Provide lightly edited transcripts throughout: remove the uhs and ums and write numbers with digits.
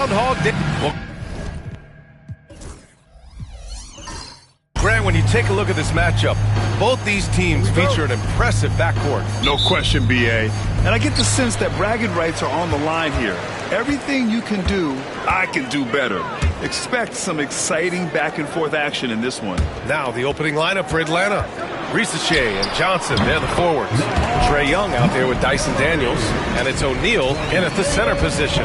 Well, Grant, when you take a look at this matchup, both these teams feature an impressive backcourt. No question, B.A. And I get the sense that bragging rights are on the line here. Everything you can do, I can do better. Expect some exciting back-and-forth action in this one. Now the opening lineup for Atlanta. Risacher and Johnson, they're the forwards. Trae Young out there with Dyson Daniels, and it's O'Neal in at the center position.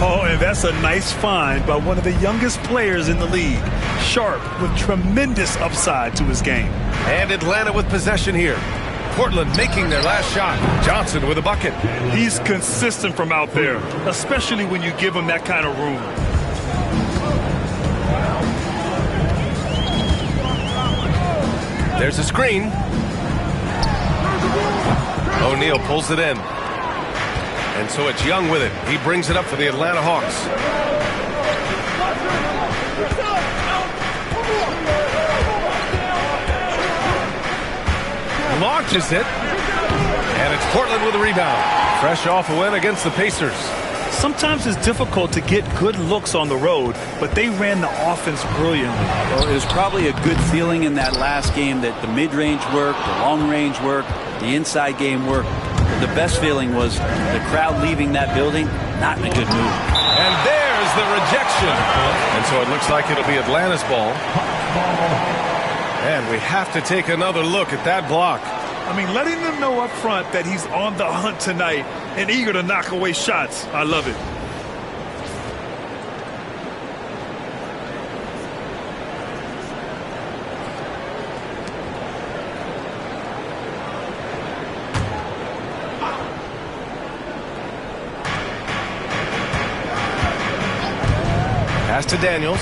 Oh, and that's a nice find by one of the youngest players in the league. Sharp with tremendous upside to his game. And Atlanta with possession here. Portland making their last shot. Johnson with a bucket. He's consistent from out there, especially when you give him that kind of room. There's a screen. O'Neal pulls it in. And so it's Young with it. He brings it up for the Atlanta Hawks. Launches it. And it's Portland with a rebound. Fresh off a win against the Pacers. Sometimes it's difficult to get good looks on the road, but they ran the offense brilliantly. Well, it was probably a good feeling in that last game that the mid-range worked, the long-range worked, the inside game worked. But the best feeling was the crowd leaving that building, not in a good mood. And there's the rejection. And so it looks like it'll be Atlanta's ball. And we have to take another look at that block. I mean, letting them know up front that he's on the hunt tonight and eager to knock away shots. I love it. Pass to Daniels.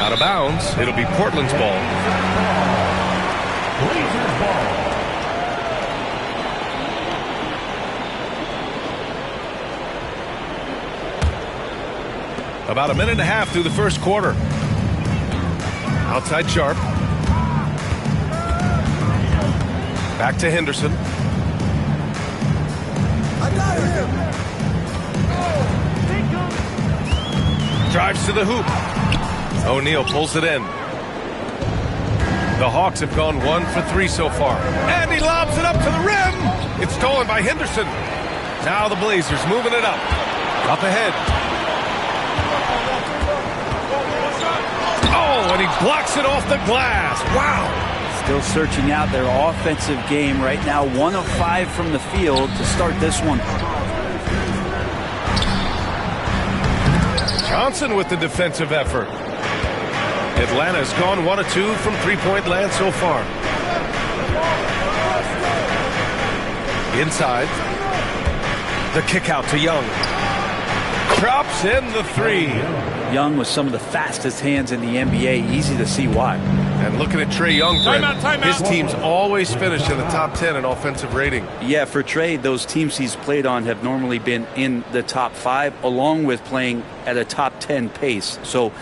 Out of bounds. It'll be Portland's ball. Blazers ball. About a minute and a half through the first quarter. Outside Sharp. Back to Henderson. I got him. Drives to the hoop. O'Neal pulls it in. The Hawks have gone 1 for 3 so far. And he lobs it up to the rim. It's stolen by Henderson. Now the Blazers moving it up. Up ahead. Oh, and he blocks it off the glass. Wow. Still searching out their offensive game right now. 1 of 5 from the field to start this one. Johnson with the defensive effort. Atlanta's gone 1 of 2 from three-point land so far. Inside. The kick out to Young. Drops in the 3. Young with some of the fastest hands in the NBA. Easy to see why. And looking at Trae Young, timeout. His teams always finish in the top 10 in offensive rating. Yeah, for Trae, those teams he's played on have normally been in the top 5, along with playing at a top 10 pace. So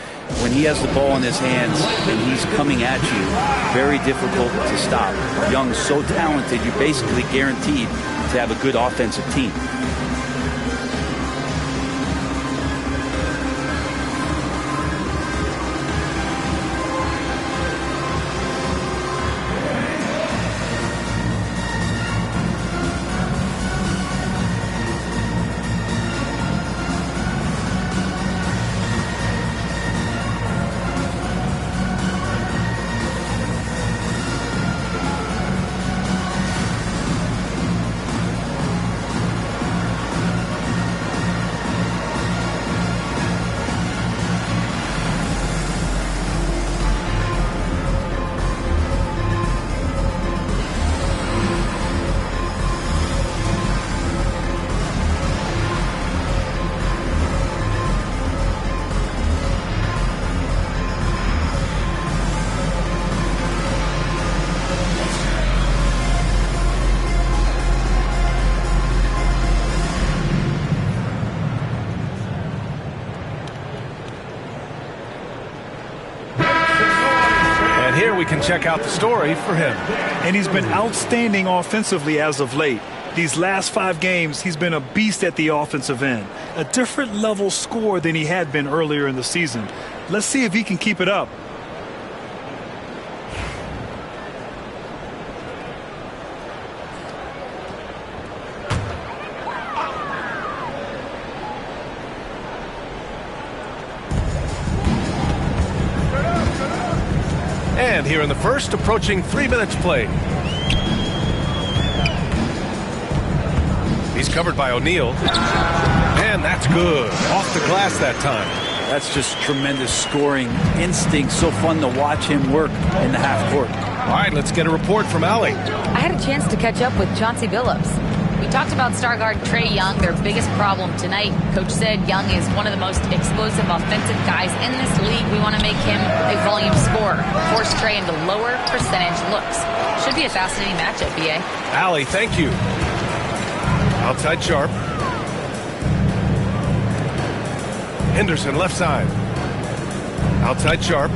when he has the ball in his hands and he's coming at you, very difficult to stop. Young's so talented, you're basically guaranteed to have a good offensive team. We can check out the story for him. And he's been outstanding offensively as of late. These last 5 games, he's been a beast at the offensive end. A different level score than he had been earlier in the season. Let's see if he can keep it up. And here in the first, approaching 3 minutes played. He's covered by O'Neal. And that's good. Off the glass that time. That's just tremendous scoring instinct. So fun to watch him work in the half court. All right, let's get a report from Allie. I had a chance to catch up with Chauncey Billups. We talked about star guard Trae Young, their biggest problem tonight. Coach said Young is one of the most explosive offensive guys in this league. We want to make him a volume scorer, force Trae into lower percentage looks. Should be a fascinating matchup, BA. Allie, thank you. Outside Sharp. Henderson left side. Outside Sharp.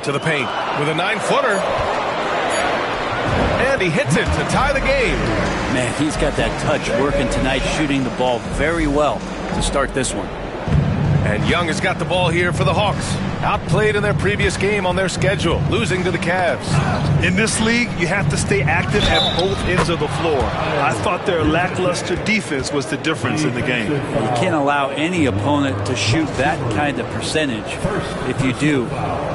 To the paint with a 9-footer. And he hits it to tie the game. Man, he's got that touch working tonight, shooting the ball very well to start this one. And Young has got the ball here for the Hawks. Outplayed in their previous game on their schedule, losing to the Cavs. In this league, you have to stay active at both ends of the floor. I thought their lackluster defense was the difference in the game. You can't allow any opponent to shoot that kind of percentage. If you do,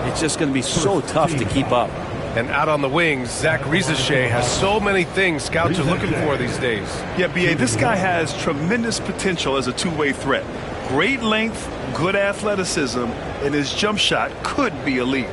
it's just going to be so tough to keep up. And out on the wings, Zach Rizachet has so many things scouts are looking for these days. Yeah, B.A., this guy has tremendous potential as a two-way threat. Great length, good athleticism, and his jump shot could be elite.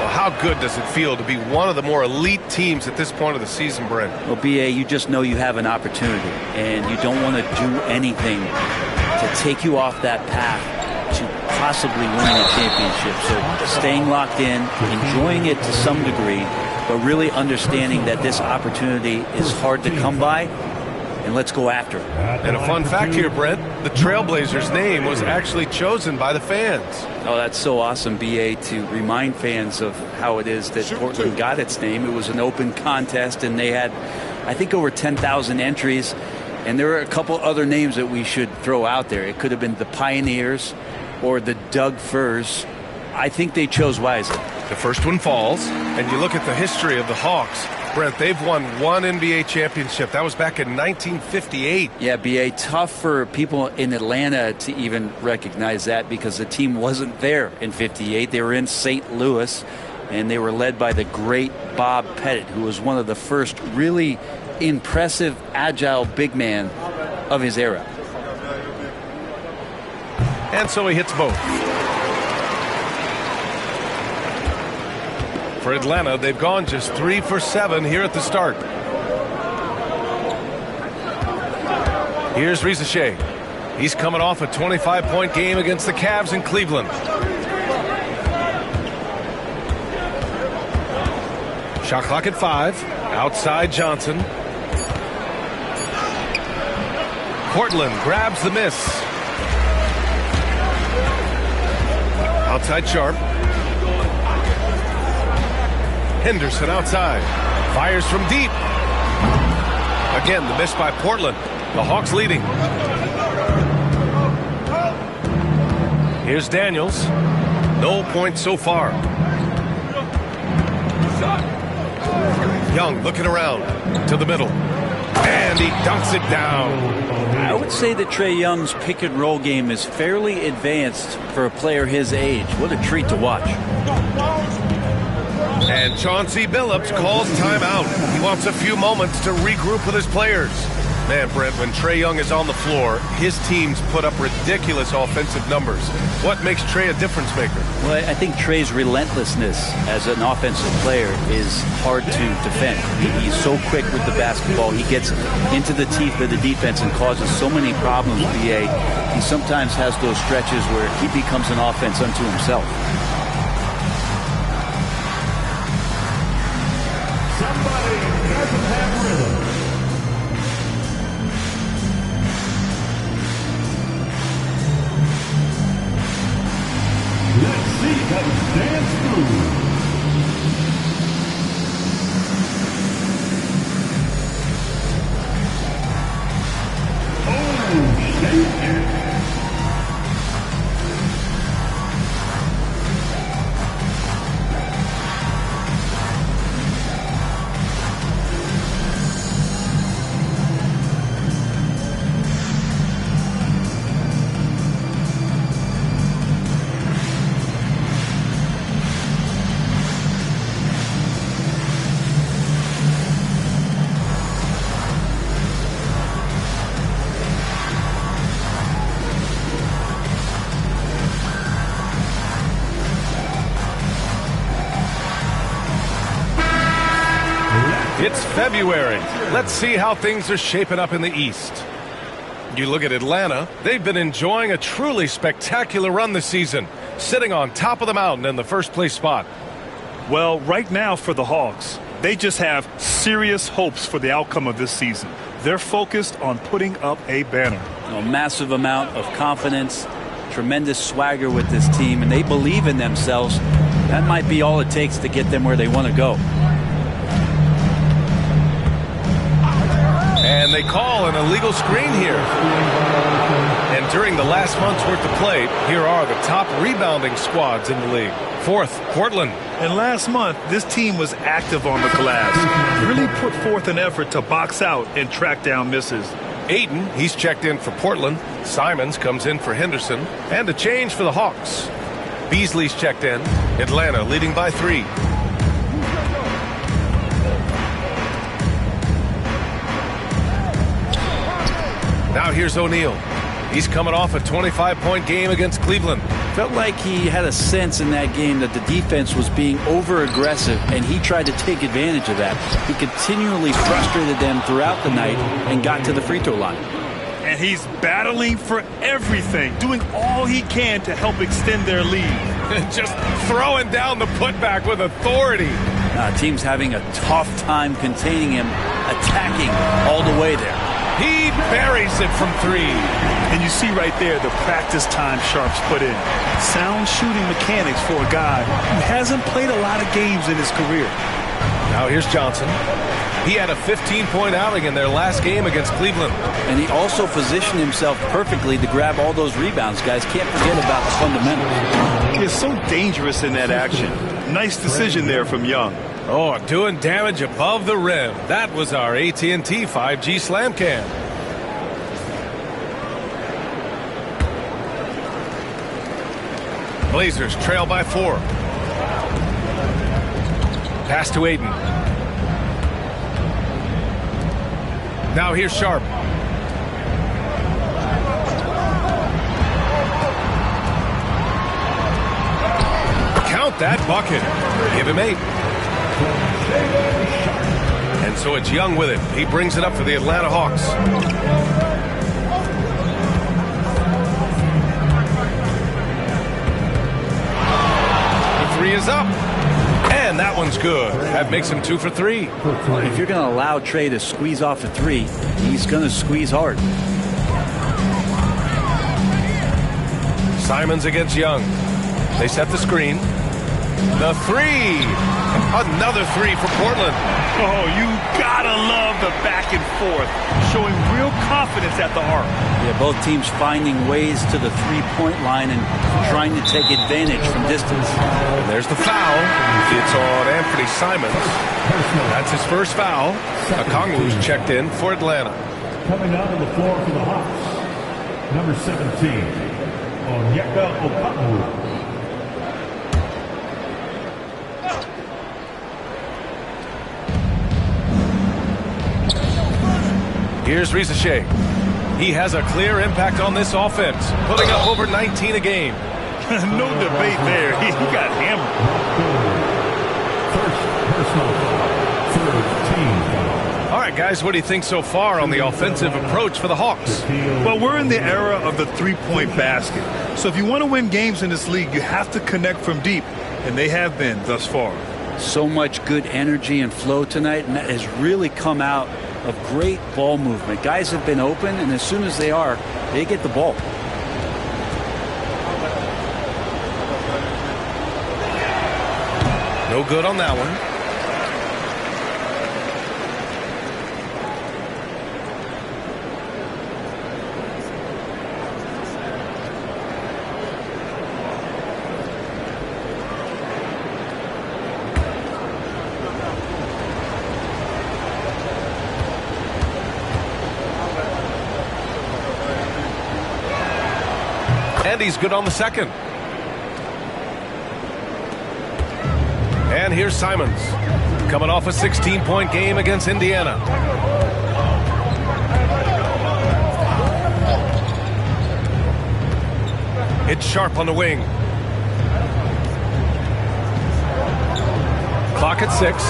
How good does it feel to be one of the more elite teams at this point of the season, Brent? Well, B.A., you just know you have an opportunity, and you don't want to do anything to take you off that path to possibly winning a championship. So staying locked in, enjoying it to some degree, but really understanding that this opportunity is hard to come by, and let's go after it. And a fun fact here, Brent, the Trailblazers' name was actually chosen by the fans. Oh, that's so awesome, B.A., to remind fans of how it is that Portland got its name. It was an open contest, and they had, I think, over 10,000 entries. And there were a couple other names that we should throw out there. It could have been the Pioneers or the Doug Furs. I think they chose wisely. The first one falls, and you look at the history of the Hawks. Brent, they've won one NBA championship. That was back in 1958. Yeah, B.A., tough for people in Atlanta to even recognize that because the team wasn't there in 58. They were in St. Louis, and they were led by the great Bob Pettit, who was one of the first really impressive, agile big man of his era. And so he hits both. For Atlanta, they've gone just 3 for 7 here at the start. Here's Rizachet. He's coming off a 25-point game against the Cavs in Cleveland. Shot clock at 5. Outside Johnson. Portland grabs the miss. Outside Sharp. Henderson outside. Fires from deep. Again, the miss by Portland. The Hawks leading. Here's Daniels. No points so far. Young looking around to the middle. And he dunks it down. I would say that Trae Young's pick and roll game is fairly advanced for a player his age. What a treat to watch. And Chauncey Billups calls timeout. He wants a few moments to regroup with his players. Man, Brent, when Trae Young is on the floor, his teams put up ridiculous offensive numbers. What makes Trae a difference maker? Well, I think Trae's relentlessness as an offensive player is hard to defend. He's so quick with the basketball. He gets into the teeth of the defense and causes so many problems, B.A. He sometimes has those stretches where he becomes an offense unto himself. Somebody It's February. Let's see how things are shaping up in the East. You look at Atlanta, they've been enjoying a truly spectacular run this season, sitting on top of the mountain in the first place spot. Well, right now for the Hawks, they just have serious hopes for the outcome of this season. They're focused on putting up a banner. A massive amount of confidence, tremendous swagger with this team, and they believe in themselves. That might be all it takes to get them where they want to go. And they call an illegal screen here. And during the last month's worth of play, here are the top rebounding squads in the league. Fourth, Portland. And last month, this team was active on the glass. Really put forth an effort to box out and track down misses. Ayton, he's checked in for Portland. Simons comes in for Henderson. And a change for the Hawks. Beasley's checked in. Atlanta leading by 3. Now here's O'Neal. He's coming off a 25-point game against Cleveland. Felt like he had a sense in that game that the defense was being over-aggressive, and he tried to take advantage of that. He continually frustrated them throughout the night and got to the free throw line. And he's battling for everything, doing all he can to help extend their lead. Just throwing down the putback with authority. Team's having a tough time containing him, attacking all the way there. He buries it from 3. And you see right there the practice time Sharp's put in. Sound shooting mechanics for a guy who hasn't played a lot of games in his career. Now here's Johnson. He had a 15-point outing in their last game against Cleveland. And he also positioned himself perfectly to grab all those rebounds. Guys, can't forget about the fundamentals. He is so dangerous in that action. Nice decision there from Young. Oh, doing damage above the rim. That was our AT&T 5G Slam Cam. Blazers trail by 4. Pass to Ayton. Now here's Sharp. Count that bucket. Give him 8. And so it's Young with it. He brings it up for the Atlanta Hawks. The 3 is up. And that one's good. That makes him 2 for 3. If you're going to allow Trey to squeeze off a 3, he's going to squeeze hard. Simons against Young. They set the screen. The 3. Another 3 for Portland. Oh, you gotta love the back and forth, showing real confidence at the arc. Yeah, both teams finding ways to the three-point line and trying to take advantage from distance. And there's the foul. It's on Anthony Simons. That's his first foul. Okongwu's checked in for Atlanta. Coming out on the floor for the Hawks, number 17, Onyeka Okongwu. Here's Risa Shea. He has a clear impact on this offense, putting up over 19 a game. No debate there. He got hammered. First personal foul, third team foul. All right, guys, what do you think so far on the offensive approach for the Hawks? Well, we're in the era of the three-point basket. So if you want to win games in this league, you have to connect from deep, and they have been thus far. So much good energy and flow tonight, and that has really come out of great ball movement. Guys have been open, and as soon as they are, they get the ball. No good on that one. And he's good on the second. And here's Simons, coming off a 16-point game against Indiana. It's Sharp on the wing. Clock at 6.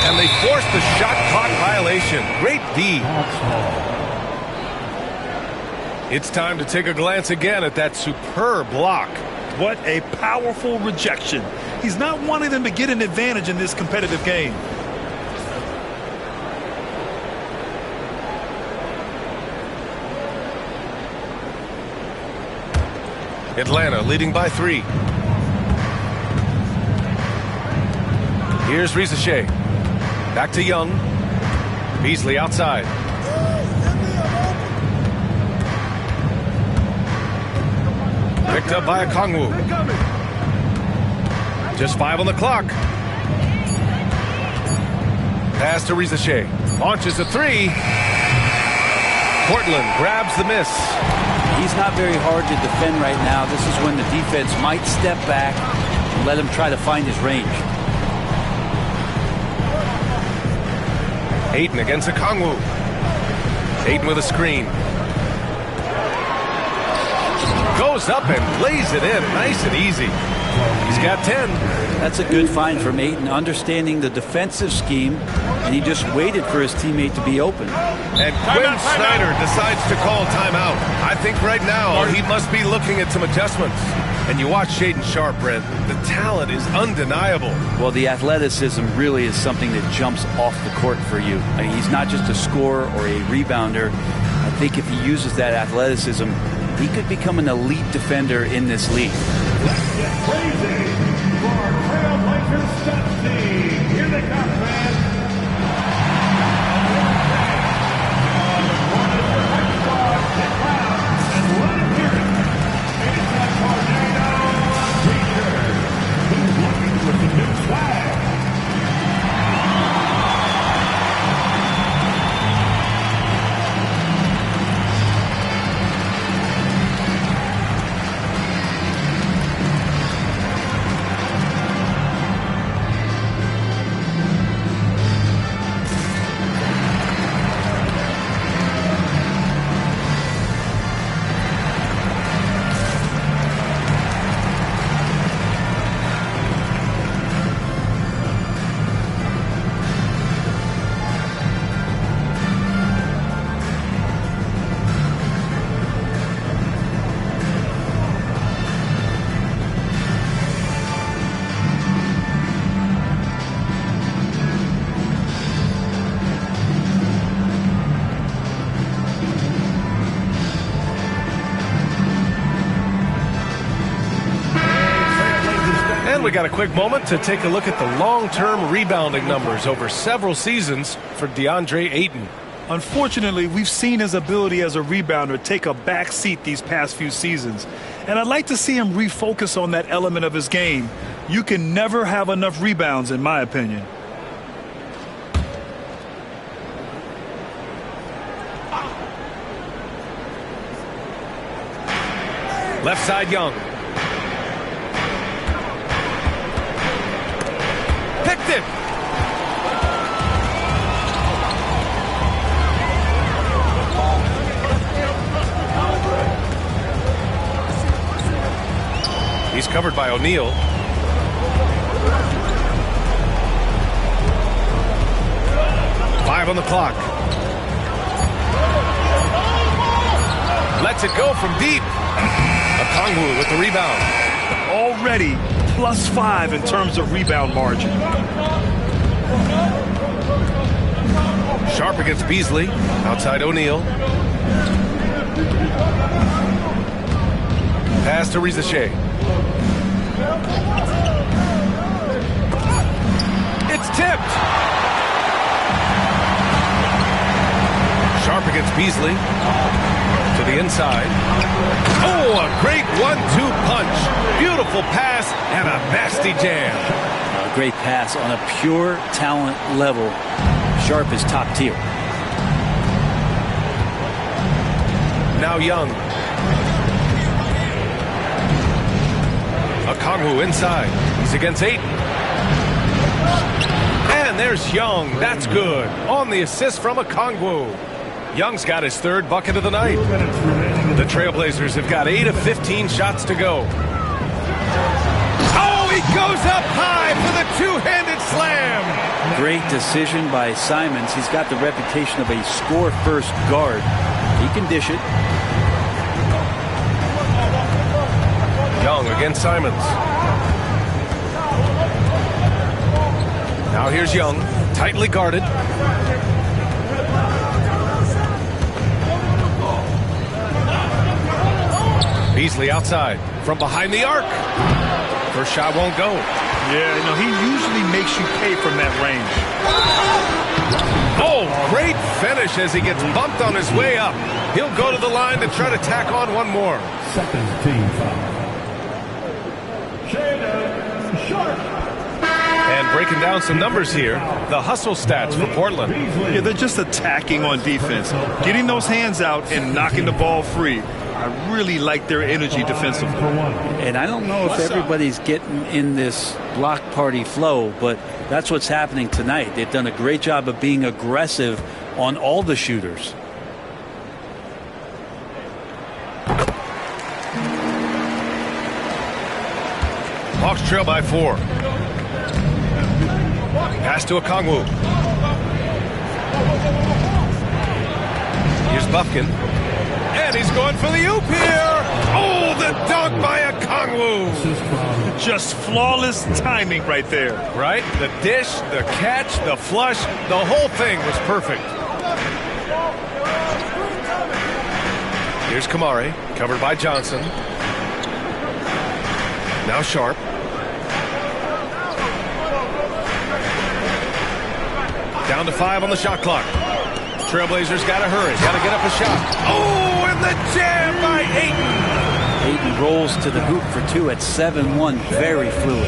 And they forced the shot clock violation. Great D. It's time to take a glance again at that superb block. What a powerful rejection. He's not wanting them to get an advantage in this competitive game. Atlanta leading by 3. Here's Risacher. Back to Young. Beasley outside. Picked up by Okongwu. Just 5 on the clock. Pass to Risacher. Launches a 3. Portland grabs the miss. He's not very hard to defend right now. This is when the defense might step back and let him try to find his range. Ayton against Okongwu. Ayton with a screen. Goes up and lays it in nice and easy. He's got 10. That's a good find from Ayton, understanding the defensive scheme, and he just waited for his teammate to be open. And Quinn Snyder decides to call timeout. I think right now he must be looking at some adjustments. And you watch Shaedon Sharpe, Brent. The talent is undeniable. Well, the athleticism really is something that jumps off the court for you. I mean, he's not just a scorer or a rebounder. I think if he uses that athleticism, he could become an elite defender in this league. Let's get crazy for our Trailblazers Suns team. Here they come, fans. We got a quick moment to take a look at the long-term rebounding numbers over several seasons for DeAndre Ayton. Unfortunately, we've seen his ability as a rebounder take a back seat these past few seasons. And I'd like to see him refocus on that element of his game. You can never have enough rebounds, in my opinion. Left side, Young. Picked it. He's covered by O'Neal. Five on the clock. Lets it go from deep. Okongwu with the rebound. Already +5 in terms of rebound margin. Sharpe against Beasley. Outside O'Neal. Pass to Risacher. It's tipped. Sharpe against Beasley. To the inside. Oh, a great 1-2 punch. Beautiful pass and a nasty jam. A great pass on a pure talent level. Sharpe is top tier. Now Young. Okongwu inside. He's against Ayton. And there's Young. That's good. On the assist from Okongwu. Young's got his third bucket of the night. The Trailblazers have got 8 of 15 shots to go. Oh, he goes up high for the two-handed slam. Great decision by Simons. He's got the reputation of a score-first guard. He can dish it. Young against Simons. Now here's Young, tightly guarded. Beasley outside from behind the arc. First shot won't go. Yeah, you know, he usually makes you pay from that range. Oh, great finish as he gets bumped on his way up. He'll go to the line to try to tack on one more. Second team foul. Shaedon Sharpe. And breaking down some numbers here, the hustle stats for Portland. Yeah, they're just attacking on defense, getting those hands out and knocking the ball free. I really like their energy defensively. And I don't know if everybody's getting in this block party flow, but that's what's happening tonight. They've done a great job of being aggressive on all the shooters. Hawks trail by 4. Pass to Okongwu. Here's Bufkin. And he's going for the oop here. Oh, the dunk by Okongwu. Just flawless timing right there. Right? The dish, the catch, the flush, the whole thing was perfect. Here's Kamari, covered by Johnson. Now Sharpe. Down to 5 on the shot clock. Trailblazers got to hurry. Got to get up a shot. Oh, and the jam by Ayton. Ayton rolls to the hoop for 2 at 7-1. Very fluid.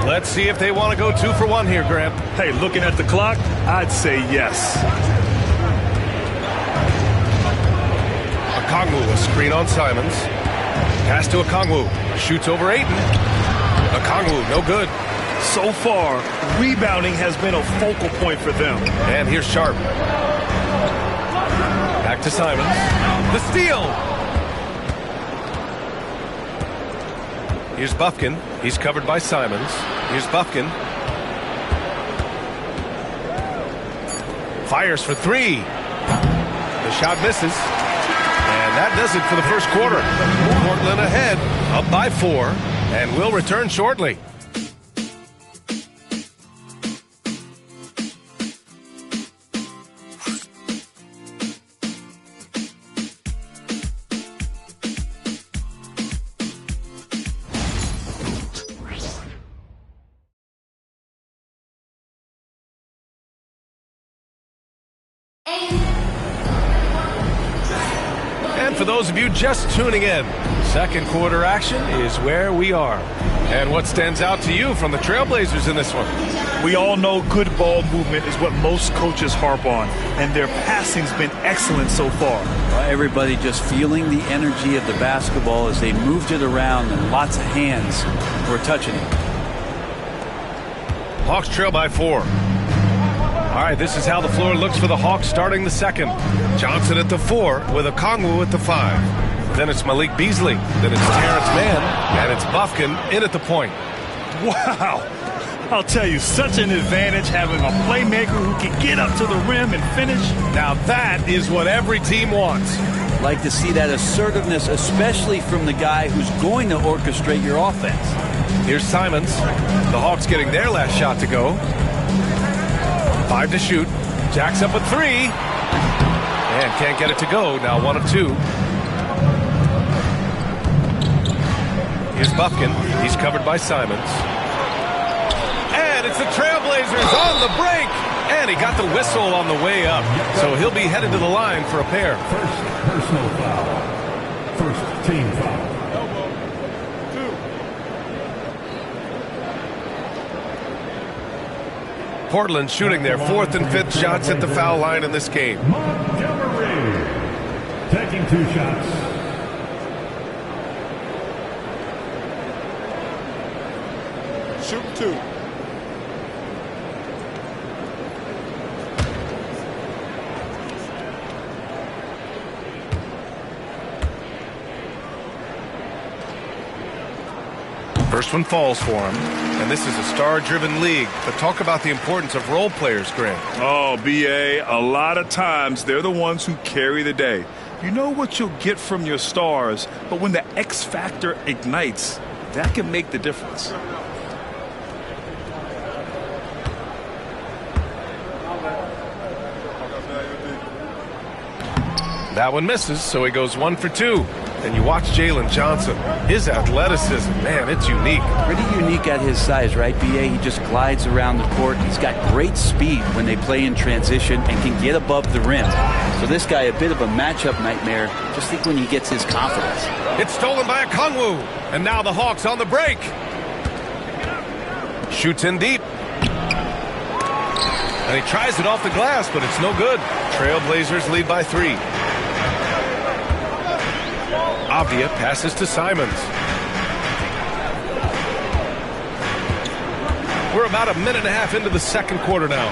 Let's see if they want to go 2 for 1 here, Grant. Hey, looking at the clock, I'd say yes. Okongwu, a screen on Simons. Pass to Okongwu. Shoots over Ayton. Okongwu, no good. So far, rebounding has been a focal point for them. And here's Sharpe. Back to Simons. The steal. Here's Bufkin. He's covered by Simons. Here's Bufkin. Fires for 3. The shot misses. And that does it for the first quarter. Portland ahead, up by 4, and we'll return shortly. And for those of you just tuning in, second quarter action is where we are. And what stands out to you from the Trailblazers in this one? We all know good ball movement is what most coaches harp on, and their passing's been excellent so far. Everybody just feeling the energy of the basketball as they moved it around, and lots of hands were touching it. Hawks trail by 4. All right, this is how the floor looks for the Hawks starting the second. Johnson at the 4 with Okongwu at the 5. Then it's Malik Beasley. Then it's Terrence Mann. And it's Bufkin in at the point. Wow. I'll tell you, such an advantage having a playmaker who can get up to the rim and finish. Now that is what every team wants. Like to see that assertiveness, especially from the guy who's going to orchestrate your offense. Here's Simons. The Hawks getting their last shot to go. 5 to shoot. Jacks up with 3. And can't get it to go. Now 1 of 2. Here's Bufkin. He's covered by Simons. And it's the Trailblazers on the break. And he got the whistle on the way up. So he'll be headed to the line for a pair. First personal foul. First team foul. Portland shooting their 4th and 5th shots at the foul line in this game. Montgomery taking Taking 2 shots. Shoot 2. First one falls for him, and this is a star-driven league. But talk about the importance of role players, Grant. Oh, B.A., a lot of times they're the ones who carry the day. You know what you'll get from your stars, but when the X factor ignites, that can make the difference. That one misses, so he goes 1 for 2. And you watch Jalen Johnson. His athleticism, man, it's unique. Pretty unique at his size, right, B.A.? He just glides around the court. He's got great speed when they play in transition and can get above the rim. So this guy, a bit of a matchup nightmare. Just think when he gets his confidence. It's stolen by Okongwu. And now the Hawks on the break. Shoots in deep. And he tries it off the glass, but it's no good. Trailblazers lead by 3. Avdia passes to Simons. We're about a minute and a half into the second quarter now.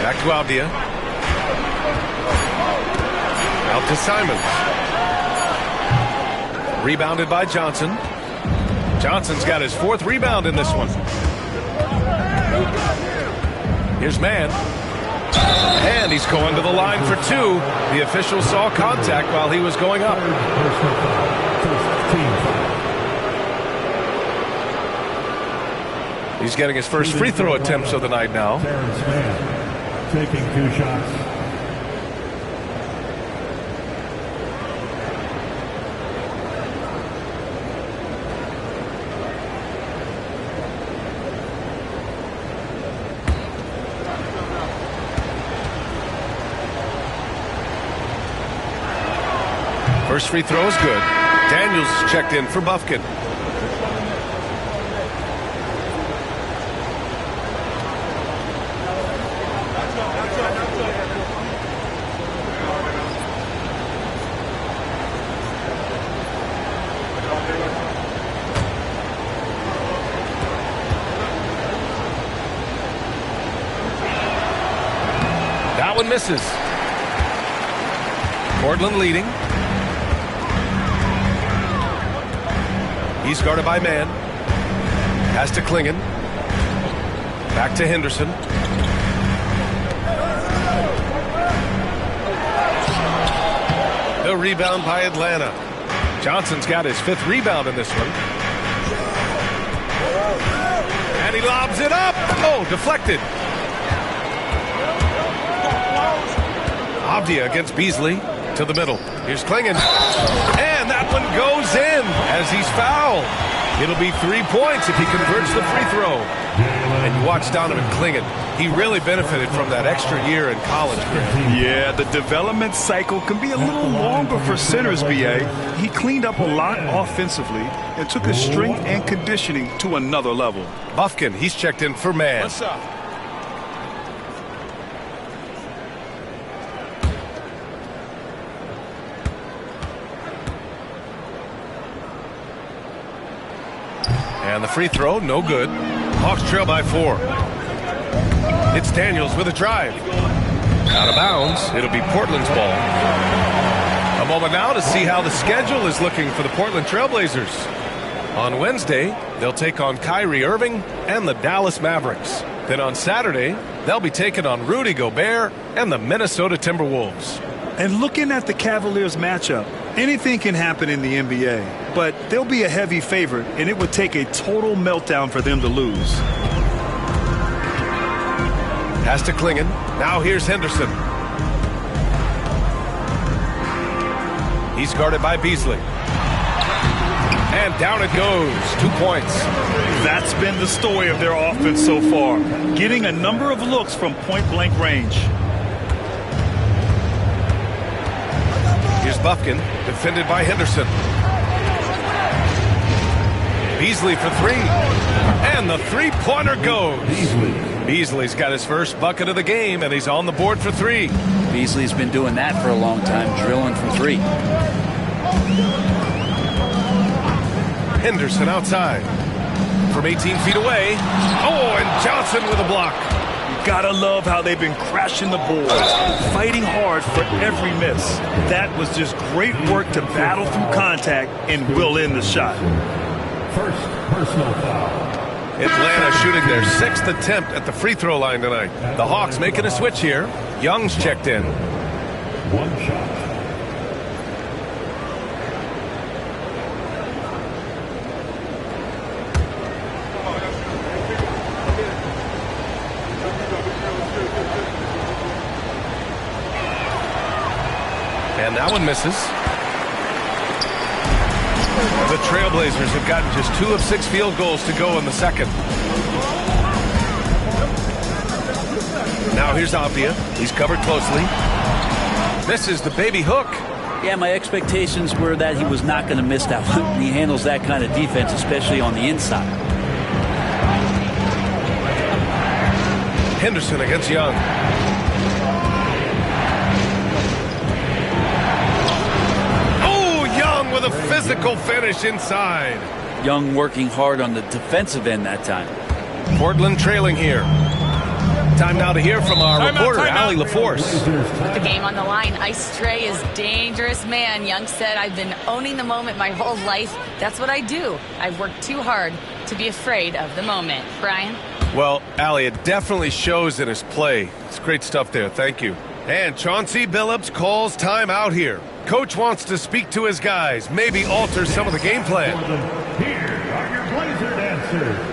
Back to Avdia. Out to Simons. Rebounded by Johnson. Johnson's got his 4th rebound in this one. Here's Mann. And he's going to the line for 2. The official saw contact while he was going up. He's getting his first free throw attempts of the night now. Terrence Mann taking 2 shots. First free throw is good. Daniels checked in for Bufkin. That one misses. Portland leading. He's guarded by Mann. Has to Klingon. Back to Henderson. The rebound by Atlanta. Johnson's got his 5th rebound in this one. And he lobs it up. Oh, deflected. Avdia against Beasley to the middle. Here's Klingon. And that one goes in as he's fouled. It'll be 3 points if he converts the free throw. And you watch Donovan Klingon. He really benefited from that extra year in college. Yeah, the development cycle can be a little longer for centers, B.A. He cleaned up a lot offensively and took his strength and conditioning to another level. Bufkin, he's checked in for Mann. What's up? And the free throw, no good. Hawks trail by 4. It's Daniels with a drive. Out of bounds. It'll be Portland's ball. A moment now to see how the schedule is looking for the Portland Trailblazers. On Wednesday, they'll take on Kyrie Irving and the Dallas Mavericks. Then on Saturday, they'll be taking on Rudy Gobert and the Minnesota Timberwolves. And looking at the Cavaliers matchup, anything can happen in the NBA, but they'll be a heavy favorite, and it would take a total meltdown for them to lose. Has to Klingon. Now here's Henderson. He's guarded by Beasley. And down it goes. 2 points. That's been the story of their offense so far, getting a number of looks from point-blank range. Here's Bufkin, defended by Henderson. Beasley for 3. And the three-pointer goes. Beasley. Beasley's got his first bucket of the game, and he's on the board for 3. Beasley's been doing that for a long time, drilling from 3. Henderson outside from 18 feet away. Oh, and Johnson with a block. Gotta love how they've been crashing the boards, fighting hard for every miss. That was just great work to battle through contact and will in the shot. First personal foul. Atlanta shooting their 6th attempt at the free throw line tonight. The Hawks making a switch here. Young's checked in. 1 shot. And that one misses. The Trailblazers have gotten just 2 of 6 field goals to go in the second. Now here's Avdia. He's covered closely. Misses the baby hook. Yeah, my expectations were that he was not going to miss that one. He handles that kind of defense, especially on the inside. Henderson against Young. With a physical finish inside. Young working hard on the defensive end that time. Portland trailing here. Time now to hear from our reporter, Allie LaForce. With the game on the line, Ice Trae is dangerous man. Young said, I've been owning the moment my whole life. That's what I do. I've worked too hard to be afraid of the moment. Brian? Well, Allie, it definitely shows in his play. It's great stuff there. Thank you. And Chauncey Billups calls time out here. Coach wants to speak to his guys, maybe alter some of the game plan. Here are your Blazer dancers.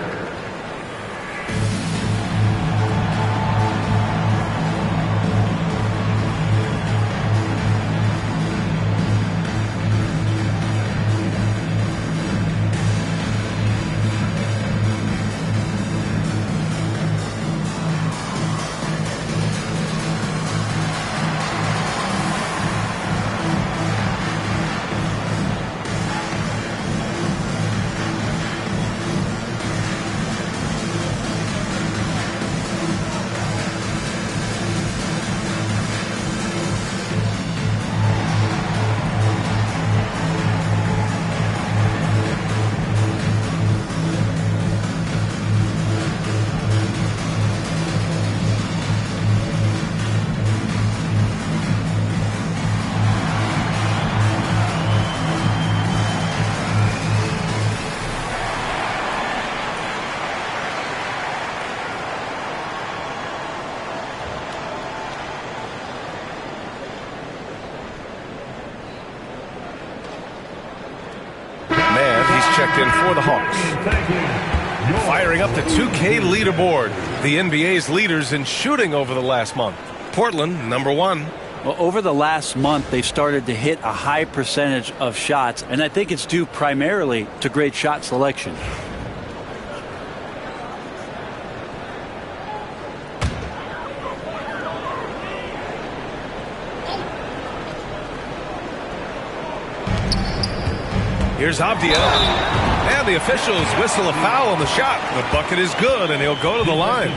Checked in for the Hawks. Firing up the 2K leaderboard. The NBA's leaders in shooting over the last month. Portland, number 1. Well, over the last month, they've started to hit a high percentage of shots, and I think it's due primarily to great shot selection. Here's Avdia. And the officials whistle a foul on the shot. The bucket is good, and he'll go to the line.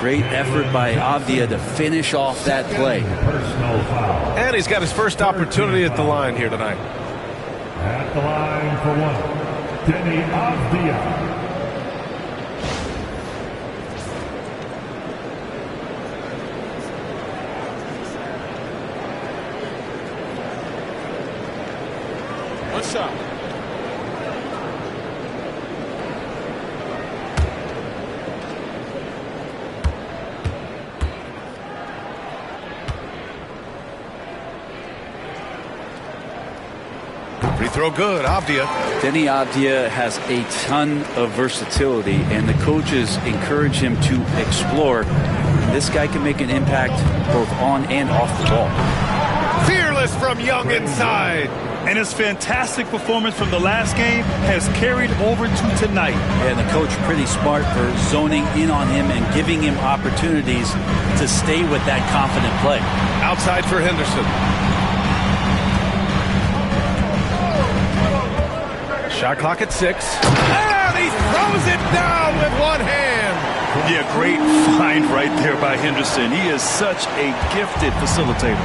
Great effort by Avdia to finish off that play. And he's got his first opportunity at the line here tonight. At the line for 1, Deni Avdia. What's up? Free throw good, Avdia. Deni Avdia has a ton of versatility, and the coaches encourage him to explore. This guy can make an impact both on and off the ball. Fearless from Young inside. And his fantastic performance from the last game has carried over to tonight. And the coach pretty smart for zoning in on him and giving him opportunities to stay with that confident play. Outside for Henderson. Shot clock at 6. And he throws it down with one hand. Yeah, great find right there by Henderson. He is such a gifted facilitator.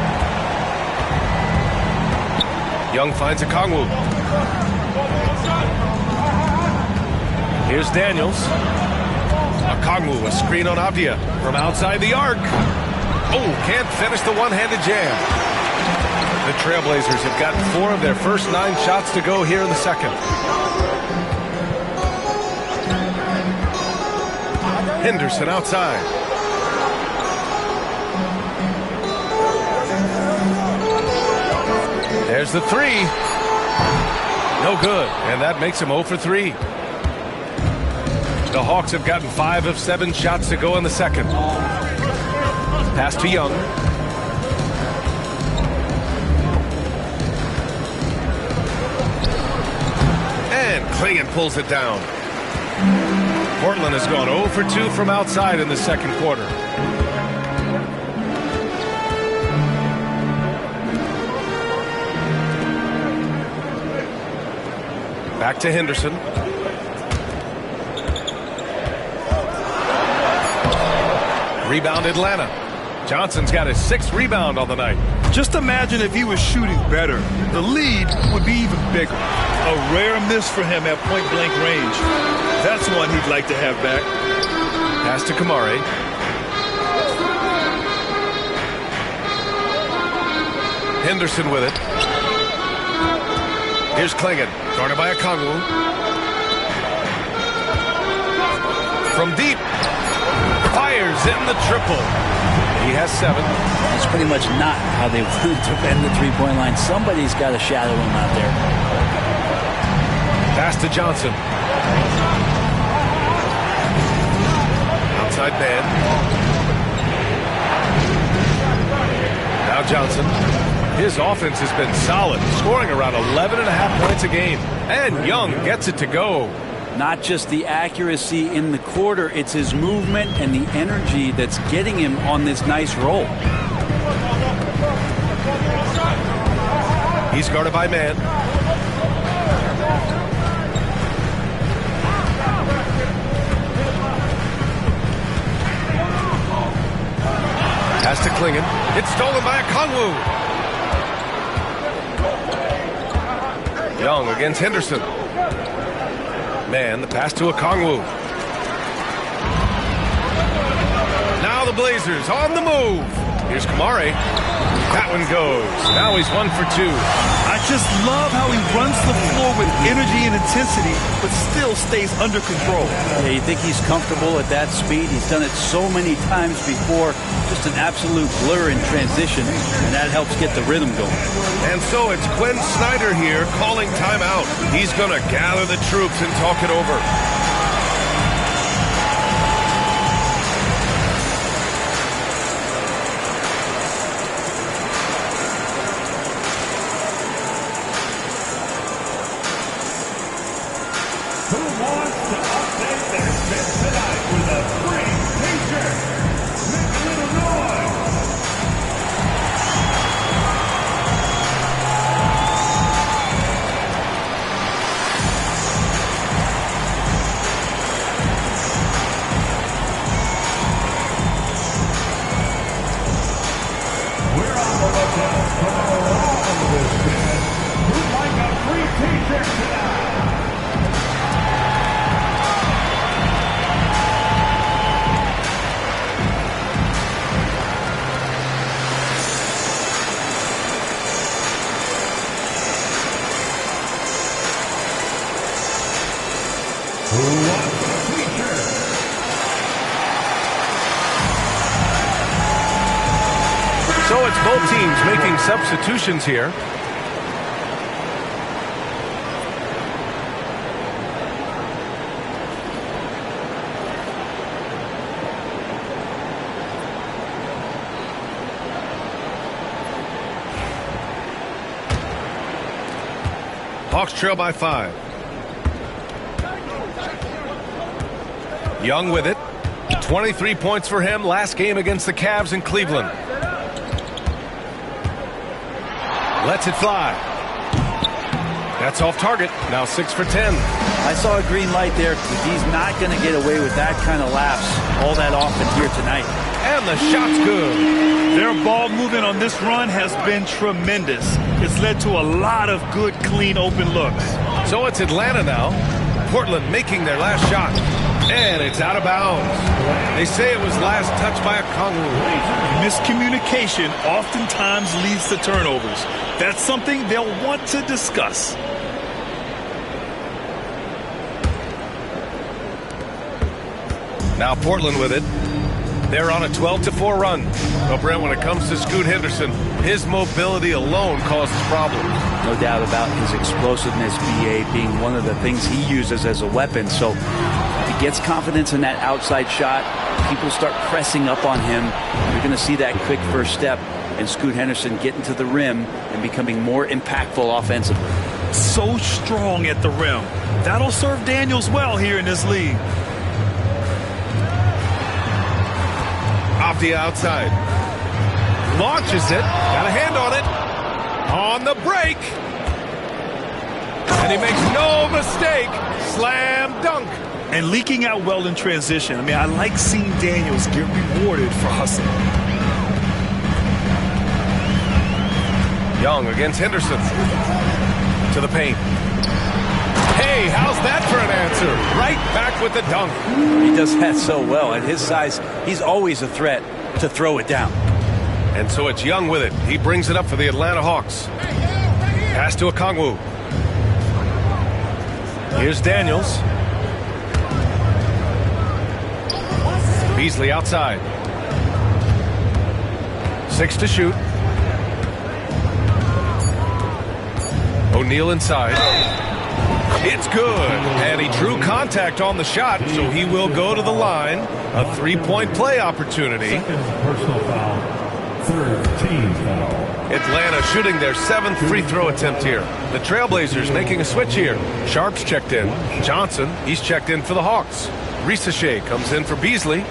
Young finds Okongwu. Here's Daniels. Okongwu, a screen on Avdia from outside the arc. Oh, can't finish the one-handed jam. The Trailblazers have gotten 4 of their first 9 shots to go here in the second. Henderson outside. There's the 3. No good, and that makes him 0 for 3. The Hawks have gotten 5 of 7 shots to go in the second. Pass to Young. And Clingan pulls it down. Portland has gone 0 for 2 from outside in the second quarter. Back to Henderson. Rebound Atlanta. Johnson's got his 6th rebound on the night. Just imagine if he was shooting better. The lead would be even bigger. A rare miss for him at point-blank range. That's one he'd like to have back. Pass to Kamari. Henderson with it. Here's Clingan, guarded by Okongwu. From deep. Fires in the triple. He has 7. That's pretty much not how they want to defend the three-point line. Somebody's got to shadow him out there. Pass to Johnson. Outside man. Now Johnson. His offense has been solid, scoring around 11.5 points a game. And Young gets it to go. Not just the accuracy in the quarter, it's his movement and the energy that's getting him on this nice roll. He's guarded by man. Pass to Clingan. It's stolen by Okongwu. Young against Henderson. Man, the pass to Okongwu. Now the Blazers on the move. Here's Kamari. That one goes. Now he's 1 for 2. I just love how he runs the floor with energy and intensity, but still stays under control. Yeah, you think he's comfortable at that speed? He's done it so many times before. Just an absolute blur in transition, and that helps get the rhythm going. And so it's Quinn Snyder here calling timeout. He's going to gather the troops and talk it over. Who wants to update their fit tonight with a free t-shirt? Make a little noise. We're on the lookout for all of this kid who'd like a free t-shirt tonight. Who wants a t-shirt? So it's both teams making substitutions here. Hawks trail by 5. Young with it. 23 points for him last game against the Cavs in Cleveland. Lets it fly. That's off target. Now 6 for 10. I saw a green light there He's not going to get away with that kind of lapse all that often here tonight. And the shot's good. Their ball movement on this run has been tremendous. It's led to a lot of good, clean, open looks. So it's Atlanta now. Portland making their last shot. And it's out of bounds. They say it was last touched by Okongwu. Miscommunication oftentimes leads to turnovers. That's something they'll want to discuss. Now Portland with it. They're on a 12-4 run. But Brent, when it comes to Scoot Henderson, his mobility alone causes problems. No doubt about his explosiveness, BA, being one of the things he uses as a weapon. So if he gets confidence in that outside shot, people start pressing up on him. You're going to see that quick first step and Scoot Henderson getting to the rim and becoming more impactful offensively. So strong at the rim. That'll serve Daniels well here in this league. Off the outside. Launches it. Got a hand on it. On the break. And he makes no mistake. Slam dunk. And leaking out well in transition. I mean, I like seeing Daniels get rewarded for hustling. Young against Henderson. To the paint. Hey, how's that for an answer? Right back with the dunk. He does that so well. At his size, he's always a threat to throw it down. And so it's Young with it. He brings it up for the Atlanta Hawks. Pass to Okongwu. Here's Daniels. Beasley outside. 6 to shoot. O'Neal inside. It's good. And he drew contact on the shot, so he will go to the line. A 3-point play opportunity. Second personal foul. Third team foul. Atlanta shooting their 7th free throw attempt here. The Trailblazers making a switch here. Sharp's checked in. Johnson, he's checked in for the Hawks. Risacher comes in for Beasley.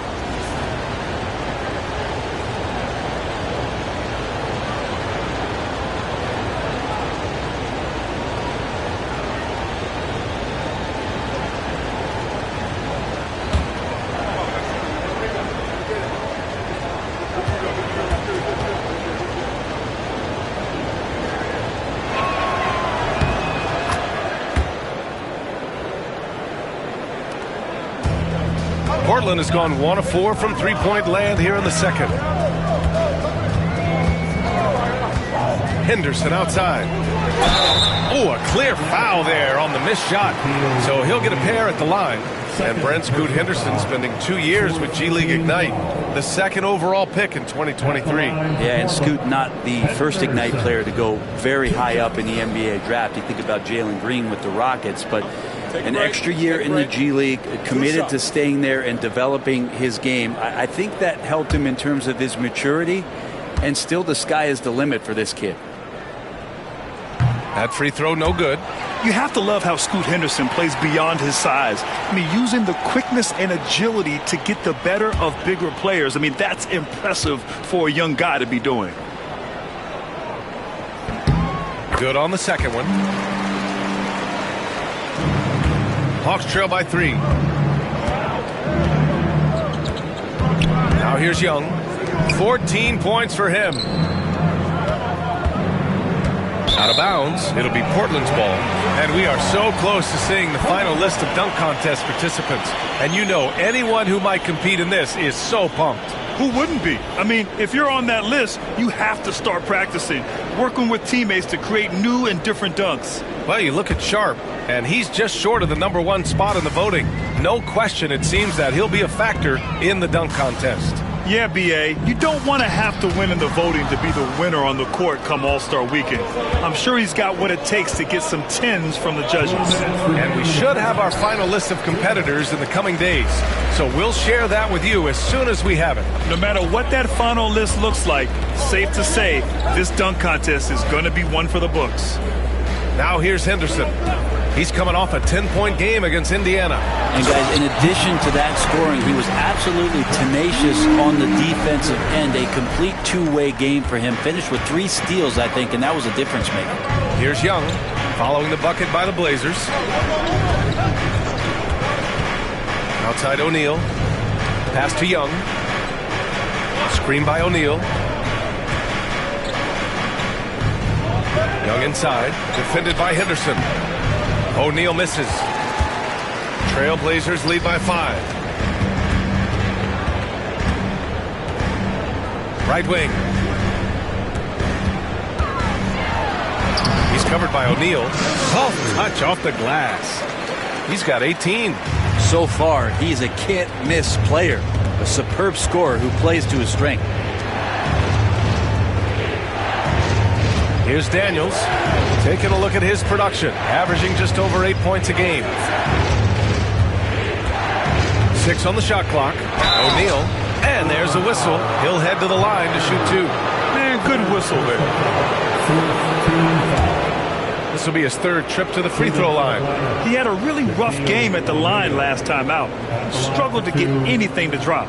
Portland has gone 1 of 4 from three-point land here in the second. Henderson outside. Oh, a clear foul there on the missed shot. So he'll get a pair at the line. And Brent Scoot Henderson spending 2 years with G League Ignite, the 2nd overall pick in 2023. Yeah, and Scoot not the first Ignite player to go very high up in the NBA draft. You think about Jalen Green with the Rockets, but an extra year in the G League, committed to staying there and developing his game. I think that helped him in terms of his maturity, and still the sky is the limit for this kid. That free throw no good. You have to love how Scoot Henderson plays beyond his size. I mean, using the quickness and agility to get the better of bigger players. I mean, that's impressive for a young guy to be doing. Good on the second one. Hawks trail by 3. Now here's Young. 14 points for him. Out of bounds. It'll be Portland's ball. And we are so close to seeing the final list of dunk contest participants. And you know, anyone who might compete in this is so pumped. Who wouldn't be? I mean, if you're on that list, you have to start practicing, working with teammates to create new and different dunks. Well, you look at Sharp, and he's just short of the #1 spot in the voting. No question, it seems that he'll be a factor in the dunk contest. Yeah, B.A., you don't want to have to win in the voting to be the winner on the court come All-Star Weekend. I'm sure he's got what it takes to get some 10s from the judges. And we should have our final list of competitors in the coming days. So we'll share that with you as soon as we have it. No matter what that final list looks like, safe to say, this dunk contest is going to be one for the books. Now here's Henderson. He's coming off a 10-point game against Indiana. And guys, in addition to that scoring, he was absolutely tenacious on the defensive end. A complete two-way game for him. Finished with 3 steals, I think, and that was a difference maker. Here's Young, following the bucket by the Blazers. Outside O'Neal. Pass to Young. Screen by O'Neal. Young inside. Defended by Henderson. O'Neal misses. Trailblazers lead by 5. Right wing. He's covered by O'Neal. Soft touch off the glass. He's got 18. So far, he's a can't-miss player. A superb scorer who plays to his strength. Here's Daniels. Taking a look at his production. Averaging just over 8 points a game. 6 on the shot clock. O'Neal. And there's a whistle. He'll head to the line to shoot 2. Man, good whistle there. This will be his 3rd trip to the free throw line. He had a really rough game at the line last time out. Struggled to get anything to drop.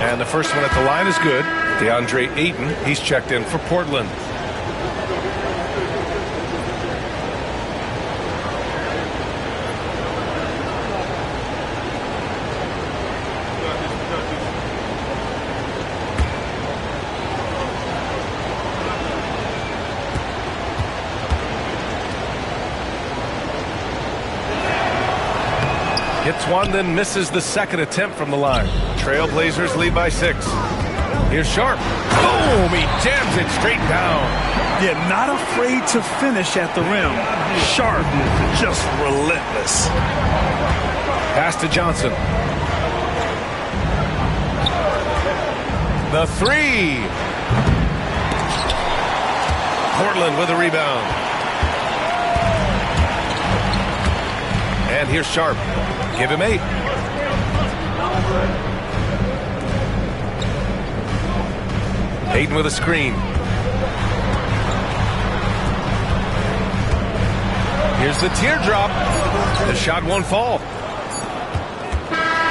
And the first one at the line is good. DeAndre Ayton, he's checked in for Portland. Hits one, then misses the second attempt from the line. Trailblazers lead by 6. Here's Sharp. Boom! He jams it straight down. Yeah, not afraid to finish at the rim. Sharp, just relentless. Pass to Johnson. The 3. Portland with a rebound. And here's Sharp. Give him 8. Ayton with a screen. Here's the teardrop. The shot won't fall.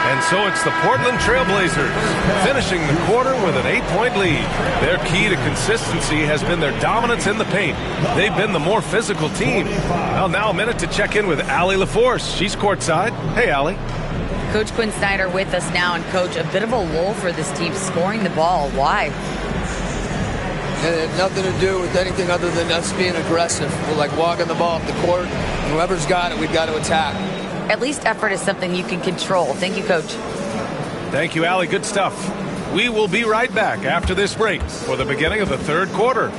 And so it's the Portland Trailblazers finishing the quarter with an 8-point lead. Their key to consistency has been their dominance in the paint. They've been the more physical team. Well, now a minute to check in with Allie LaForce. She's courtside. Hey, Allie. Coach Quinn Snyder with us now. And, Coach, a bit of a lull for this team scoring the ball. Why? It had nothing to do with anything other than us being aggressive. We're like walking the ball up the court. And whoever's got it, we've got to attack. At least effort is something you can control. Thank you, Coach. Thank you, Allie. Good stuff. We will be right back after this break for the beginning of the 3rd quarter.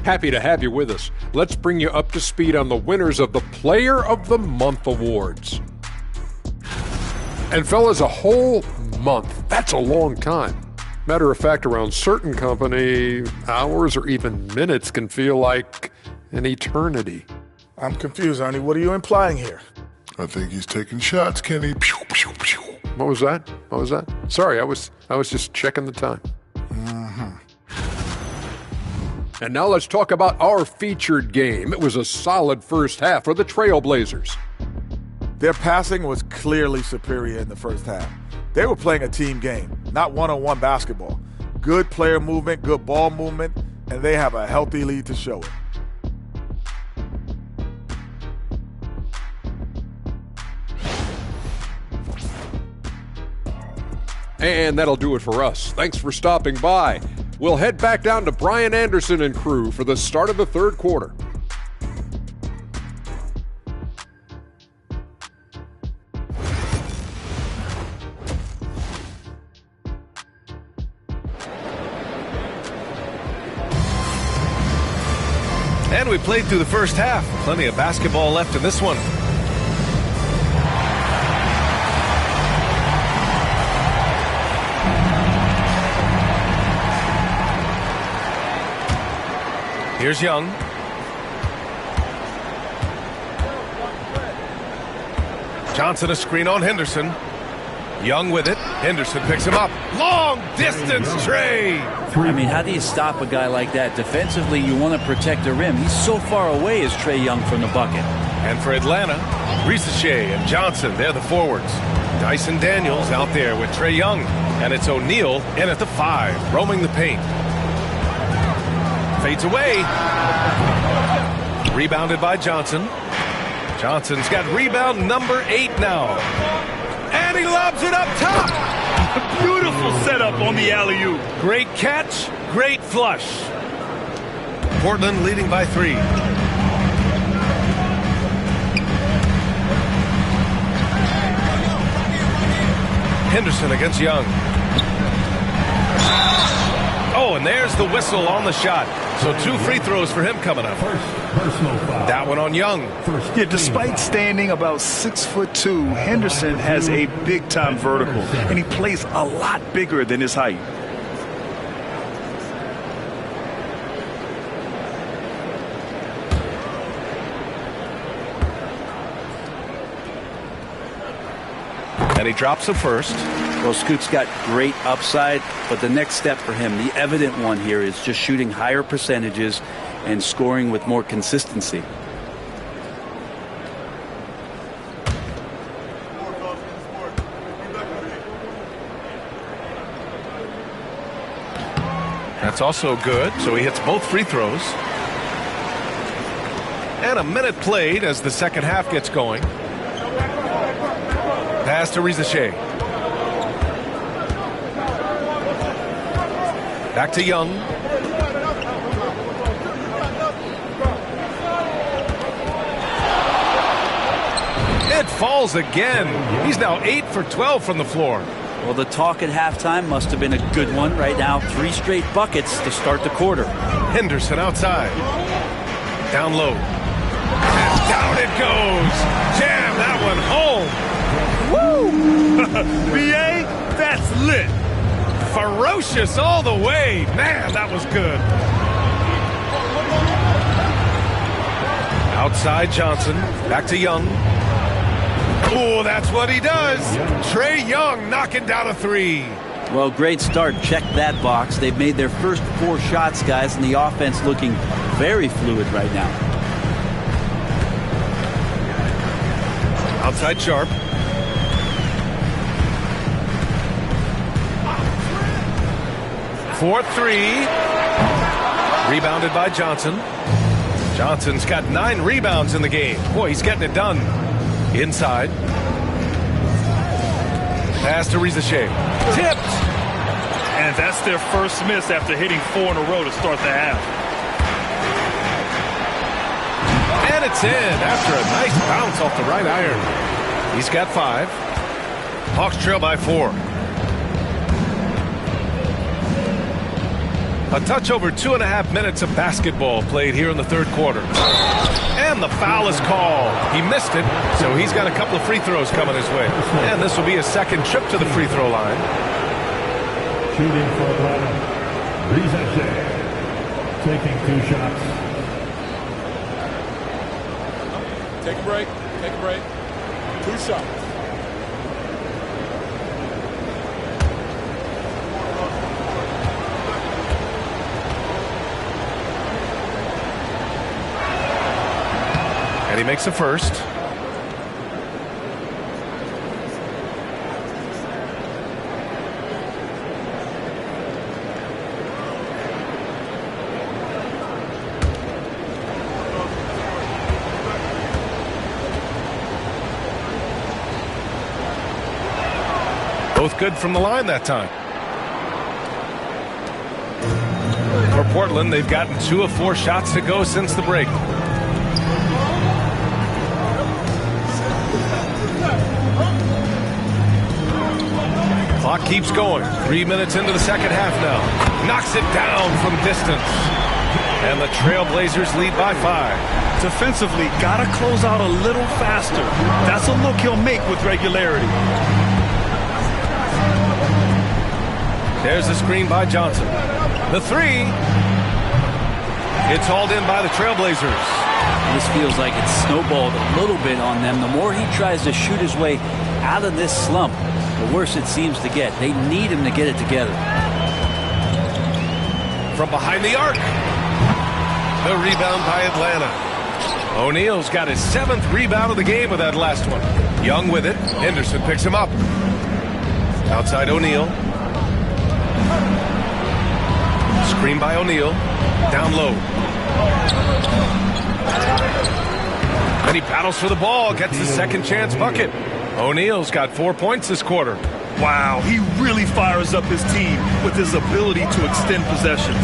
Happy to have you with us. Let's bring you up to speed on the winners of the Player of the Month awards. And fellas, a whole month, that's a long time. Matter of fact, around certain company, hours or even minutes can feel like an eternity. I'm confused, Ernie. What are you implying here? I think he's taking shots, Kenny. Pew, pew, pew. What was that? What was that? Sorry, I was just checking the time. And now let's talk about our featured game. It was a solid first half for the Trailblazers. Their passing was clearly superior in the first half. They were playing a team game, not one-on-one basketball. Good player movement, good ball movement, and they have a healthy lead to show it. And that'll do it for us. Thanks for stopping by. We'll head back down to Brian Anderson and crew for the start of the 3rd quarter. And we played through the first half. Plenty of basketball left in this one. Here's Young. Johnson a screen on Henderson. Young with it. Henderson picks him up. Long distance Trey. I mean, how do you stop a guy like that? Defensively, you want to protect the rim. He's so far away as Trey Young from the bucket. And for Atlanta, Risacher and Johnson, they're the forwards. Dyson Daniels out there with Trey Young. And it's O'Neal in at the 5, roaming the paint. Fades away. Rebounded by Johnson. Johnson's got rebound number 8 now. And he lobs it up top. Beautiful setup on the alley-oop. Great catch, great flush. Portland leading by 3. Henderson against Young. Oh, and there's the whistle on the shot. So 2 free throws for him coming up. That one on Young. Yeah, despite standing about 6'2", Henderson has a big-time vertical, and he plays a lot bigger than his height. And he drops the first. Well, Scoot's got great upside, but the next step for him, the evident one here, is just shooting higher percentages and scoring with more consistency. That's also good. So he hits both free throws. And a minute played as the second half gets going. Pass to Risacher. Back to Young. It falls again. He's now 8 for 12 from the floor. Well, the talk at halftime must have been a good one. Right now, 3 straight buckets to start the quarter. Henderson outside. Down low. And down it goes. Jam that one home. Woo! BA, that's lit. Ferocious all the way. Man, that was good. Outside Johnson. Back to Young. Oh, that's what he does. Trey Young knocking down a 3. Well, great start. Check that box. They've made their first 4 shots, guys, and the offense looking very fluid right now. Outside Sharp. For 3. Rebounded by Johnson. Johnson's got 9 rebounds in the game. Boy, he's getting it done. Inside. Pass to Risacher. Tipped. And that's their first miss after hitting 4 in a row to start the half. And it's in after a nice bounce off the right iron. He's got 5. Hawks trail by 4. A touch over 2.5 minutes of basketball played here in the third quarter. And the foul is called. He missed it, so he's got a couple of free throws coming his way. And this will be his second trip to the free throw line. Shooting for Atlanta. Risacher taking 2 shots. Take a break. Take a break. 2 shots. And he makes the first. Both good from the line that time. For Portland, they've gotten 2 of 4 shots to go since the break. Clock keeps going. 3 minutes into the second half now. Knocks it down from distance. And the Trailblazers lead by 5. Defensively, gotta close out a little faster. That's a look he'll make with regularity. There's the screen by Johnson. The 3. It's hauled in by the Trailblazers. This feels like it's snowballed a little bit on them. The more he tries to shoot his way out of this slump, the worse it seems to get. They need him to get it together. From behind the arc. The rebound by Atlanta. O'Neal's got his 7th rebound of the game with that last one. Young with it. Henderson picks him up. Outside O'Neal. Screen by O'Neal. Down low. And he battles for the ball. Gets the second chance bucket. O'Neal's got 4 points this quarter. Wow, he really fires up his team with his ability to extend possessions.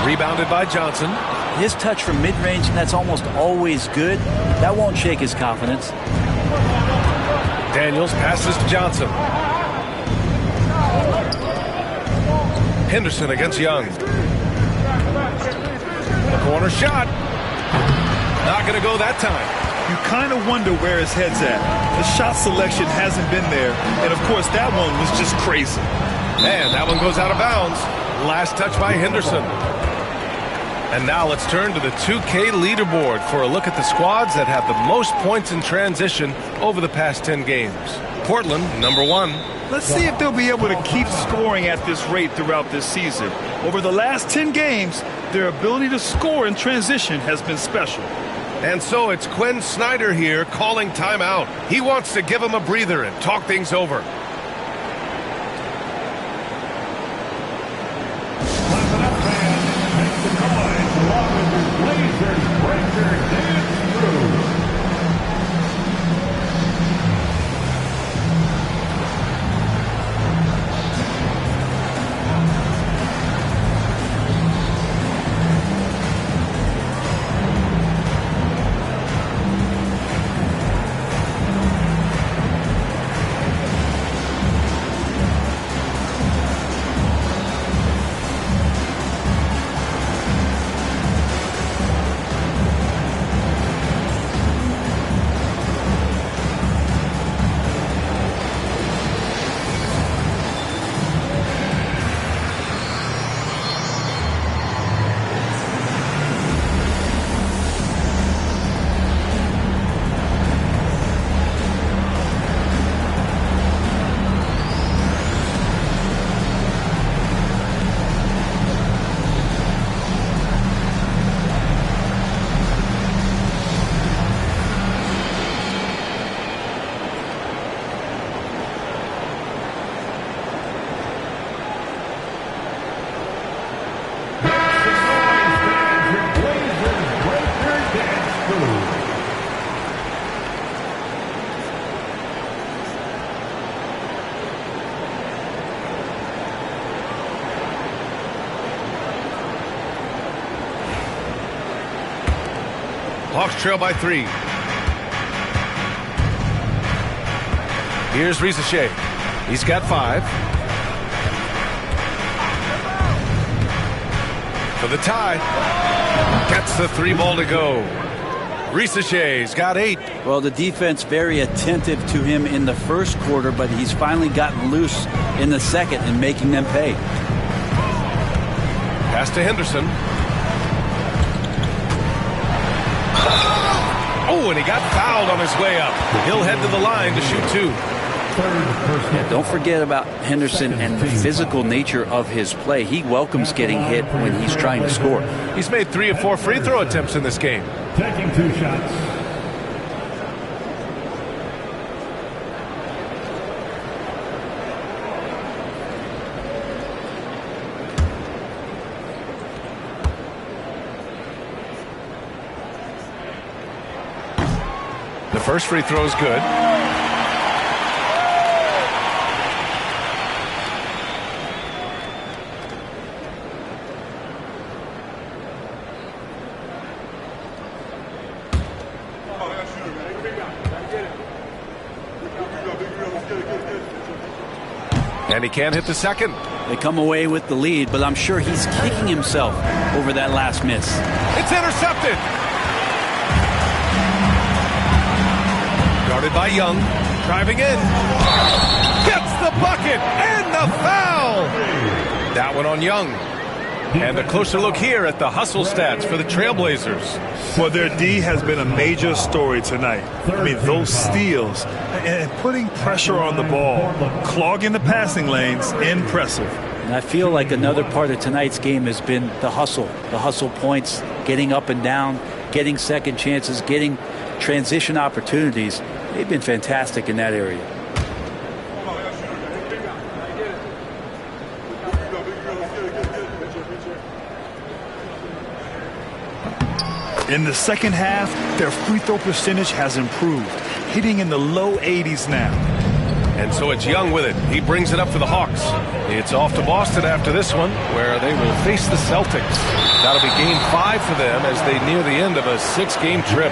Rebounded by Johnson. His touch from mid-range, that's almost always good. That won't shake his confidence. Daniels passes to Johnson. Henderson against Young. The corner shot. Not going to go that time. You kind of wonder where his head's at. The shot selection hasn't been there. And, of course, that one was just crazy. Man, that one goes out of bounds. Last touch by Henderson. And now let's turn to the 2K leaderboard for a look at the squads that have the most points in transition over the past 10 games. Portland, number 1. Let's see if they'll be able to keep scoring at this rate throughout this season. Over the last 10 games, their ability to score in transition has been special. And so it's Quinn Snyder here calling timeout. He wants to give him a breather and talk things over. Hawks trail by 3. Here's Risacher. He's got 5. For the tie. Gets the 3 ball to go. Risacher's got 8. Well, the defense very attentive to him in the first quarter, but he's finally gotten loose in the second and making them pay. Pass to Henderson. Oh, and he got fouled on his way up. He'll head to the line to shoot 2. Yeah, don't forget about Henderson and the physical nature of his play. He welcomes getting hit when he's trying to score. He's made 3 or 4 free throw attempts in this game. Taking 2 shots. The first free throw is good. And he can't hit the second. They come away with the lead, but I'm sure he's kicking himself over that last miss. It's intercepted. Guarded by Young. Driving in. Gets the bucket and the foul. That one on Young. And a closer look here at the hustle stats for the Trailblazers. Well, their D has been a major story tonight. I mean, those steals and putting pressure on the ball, clogging the passing lanes, impressive. And I feel like another part of tonight's game has been the hustle points, getting up and down, getting second chances, getting transition opportunities. They've been fantastic in that area. In the second half, their free throw percentage has improved, hitting in the low 80s now. And so it's Young with it. He brings it up for the Hawks. It's off to Boston after this one, where they will face the Celtics. That'll be game 5 for them as they near the end of a 6-game trip.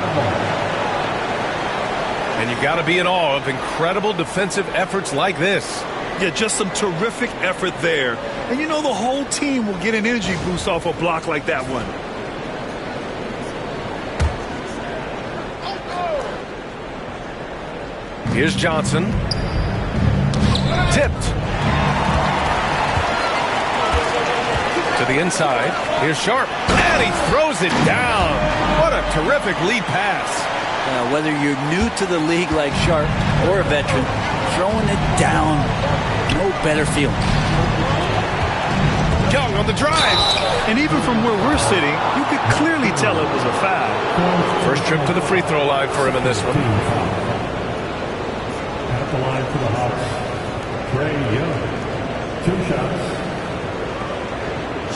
And you got to be in awe of incredible defensive efforts like this. Yeah, just some terrific effort there. And you know the whole team will get an energy boost off a block like that one. Here's Johnson. Tipped. To the inside. Here's Sharp. And he throws it down. What a terrific lead pass. Whether you're new to the league like Sharp or a veteran, throwing it down, no better feeling. Young on the drive. And even from where we're sitting, you could clearly tell it was a foul. First trip to the free throw line for him in this one. At the line for the Hawks, Trae Young. 2 shots.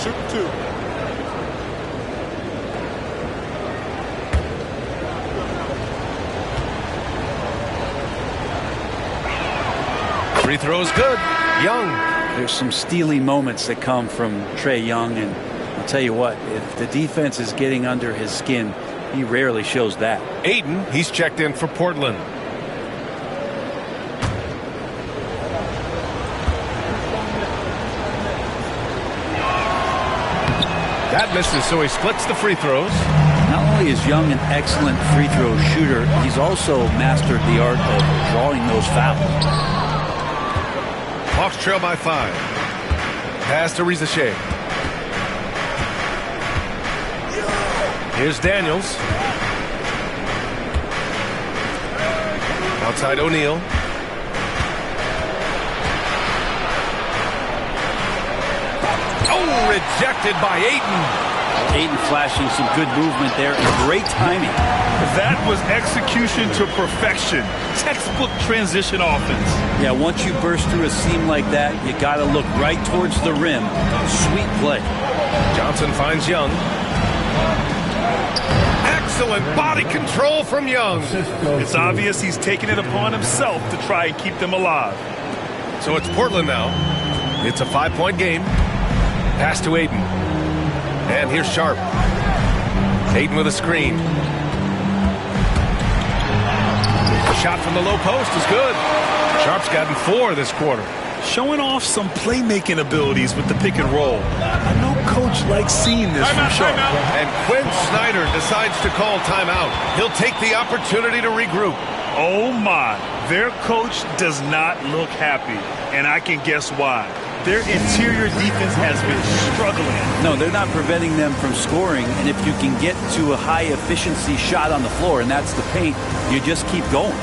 Shoot 2. Free throw's good. Young. There's some steely moments that come from Trae Young, and I'll tell you what, if the defense is getting under his skin, he rarely shows that. Ayton, he's checked in for Portland. That misses, so he splits the free throws. Not only is Young an excellent free throw shooter, he's also mastered the art of drawing those fouls. Hawks trail by 5. Pass to Rizachet. Here's Daniels. Outside O'Neal. Oh, rejected by Ayton. Ayton flashing some good movement there and great timing. That was execution to perfection. Textbook transition offense. Yeah, once you burst through a seam like that, you got to look right towards the rim. Sweet play. Johnson finds Young. Excellent body control from Young. It's obvious he's taking it upon himself to try and keep them alive. So it's Portland now. It's a 5-point game. Pass to Ayton. And here's Sharp. Ayton with a screen. Shot from the low post is good. Sharp's gotten 4 this quarter. Showing off some playmaking abilities with the pick and roll. I know Coach likes seeing this from Sharp. And Quinn Snyder decides to call timeout. He'll take the opportunity to regroup. Oh my, their coach does not look happy, and I can guess why. Their interior defense has been struggling. No, they're not preventing them from scoring, and if you can get to a high efficiency shot on the floor, and that's the paint, you just keep going.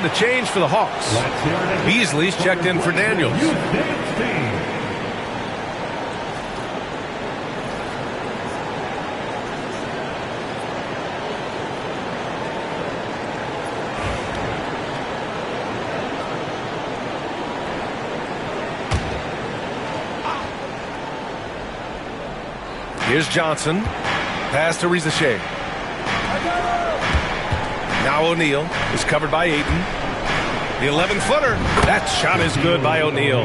And a change for the Hawks. Beasley's checked in for Daniels. Here's Johnson. Pass to Rizachet. Now O'Neal is covered by Ayton. The 11-footer. That shot is good by O'Neal.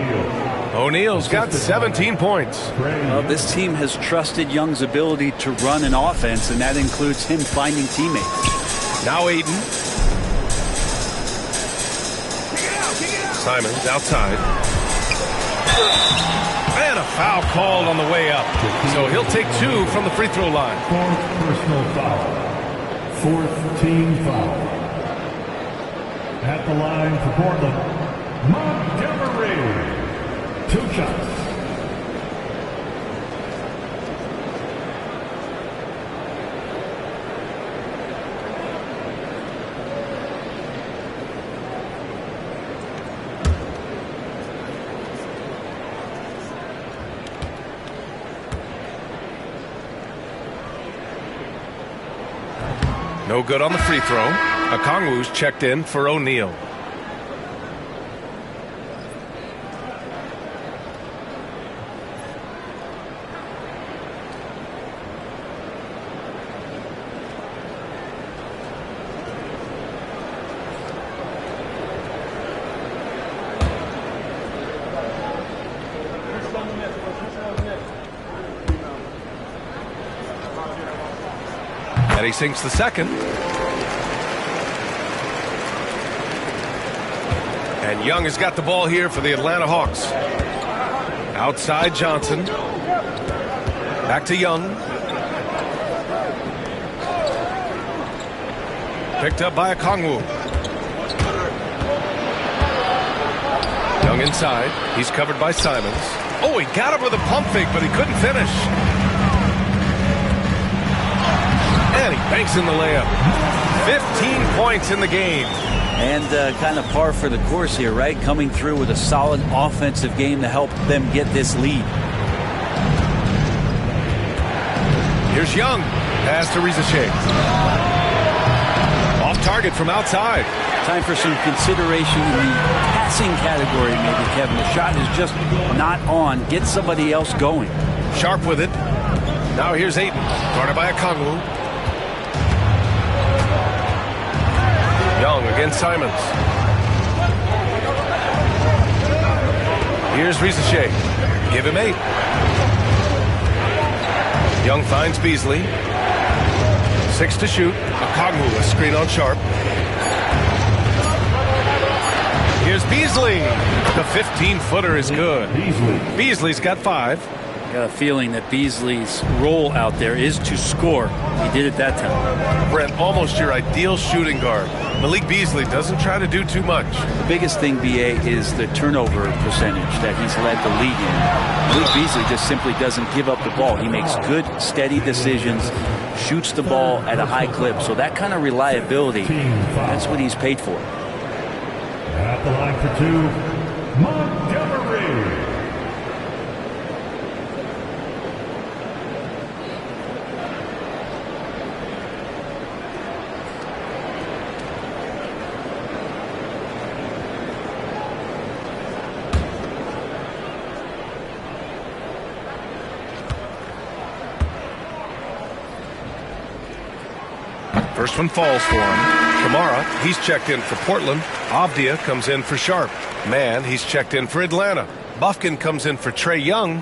O'Neal's got 17 points. Well, this team has trusted Young's ability to run an offense, and that includes him finding teammates. Now Ayton. Simons outside. And a foul called on the way up. So he'll take 2 from the free throw line. 4th personal foul. 4th team foul. At the line for Portland, Montgomery. 2 shots. No good on the free throw. Okongwu's checked in for O'Neal. And he sinks the second. And Young has got the ball here for the Atlanta Hawks. Outside Johnson. Back to Young. Picked up by Okongwu. Young inside. He's covered by Simons. Oh, he got him with a pump fake, but he couldn't finish. And he banks in the layup. 15 points in the game. And kind of par for the course here, right? Coming through with a solid offensive game to help them get this lead. Here's Young. Pass to Rizachet. Off target from outside. Time for some consideration in the passing category, maybe, Kevin. The shot is just not on. Get somebody else going. Sharp with it. Now here's Ayton. Guarded by Okongwu. Young against Simons. Here's Rizachet. Give him 8. Young finds Beasley. 6 to shoot. Okongwu, a screen on Sharp. Here's Beasley. The 15-footer is good. Beasley's got 5. Got a feeling that Beasley's role out there is to score. He did it that time. Brent, almost your ideal shooting guard. Malik Beasley doesn't try to do too much. The biggest thing, BA, is the turnover percentage that he's led the league in. Malik Beasley just simply doesn't give up the ball. He makes good, steady decisions, shoots the ball at a high clip. So that kind of reliability, that's what he's paid for. At the line for 2, Montgomery. First one falls for him. Kamara, he's checked in for Portland. Avdia comes in for Sharp. Mann, he's checked in for Atlanta. Bufkin comes in for Trae Young.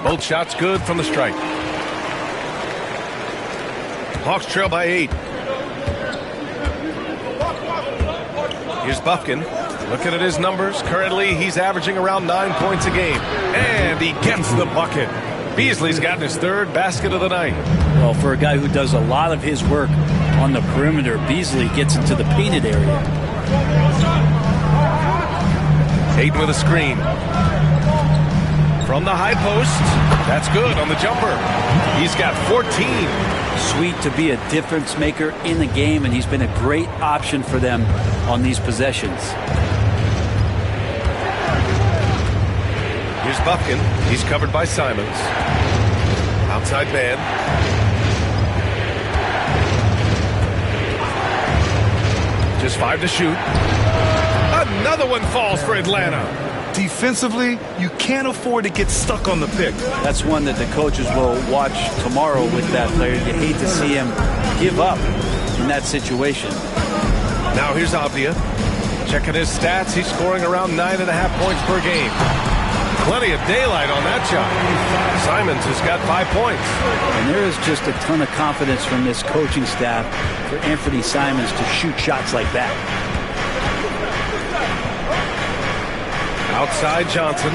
Both shots good from the strike. Hawks trail by 8. Here's Bufkin. Looking at his numbers. Currently, he's averaging around 9 points a game. And he gets the bucket. Beasley's gotten his third basket of the night. Well, for a guy who does a lot of his work on the perimeter, Beasley gets into the painted area. Ayton with a screen. From the high post. That's good on the jumper. He's got 14. Sweet to be a difference maker in the game, and he's been a great option for them on these possessions. Here's Bufkin. He's covered by Simons. Outside man. Just 5 to shoot. Another one falls for Atlanta. Defensively, you can't afford to get stuck on the pick. That's one that the coaches will watch tomorrow with that player. You hate to see him give up in that situation. Now here's Avdia. Checking his stats. He's scoring around 9.5 points per game. Plenty of daylight on that shot. Simons has got 5 points. And there is just a ton of confidence from this coaching staff for Anthony Simons to shoot shots like that. Outside Johnson.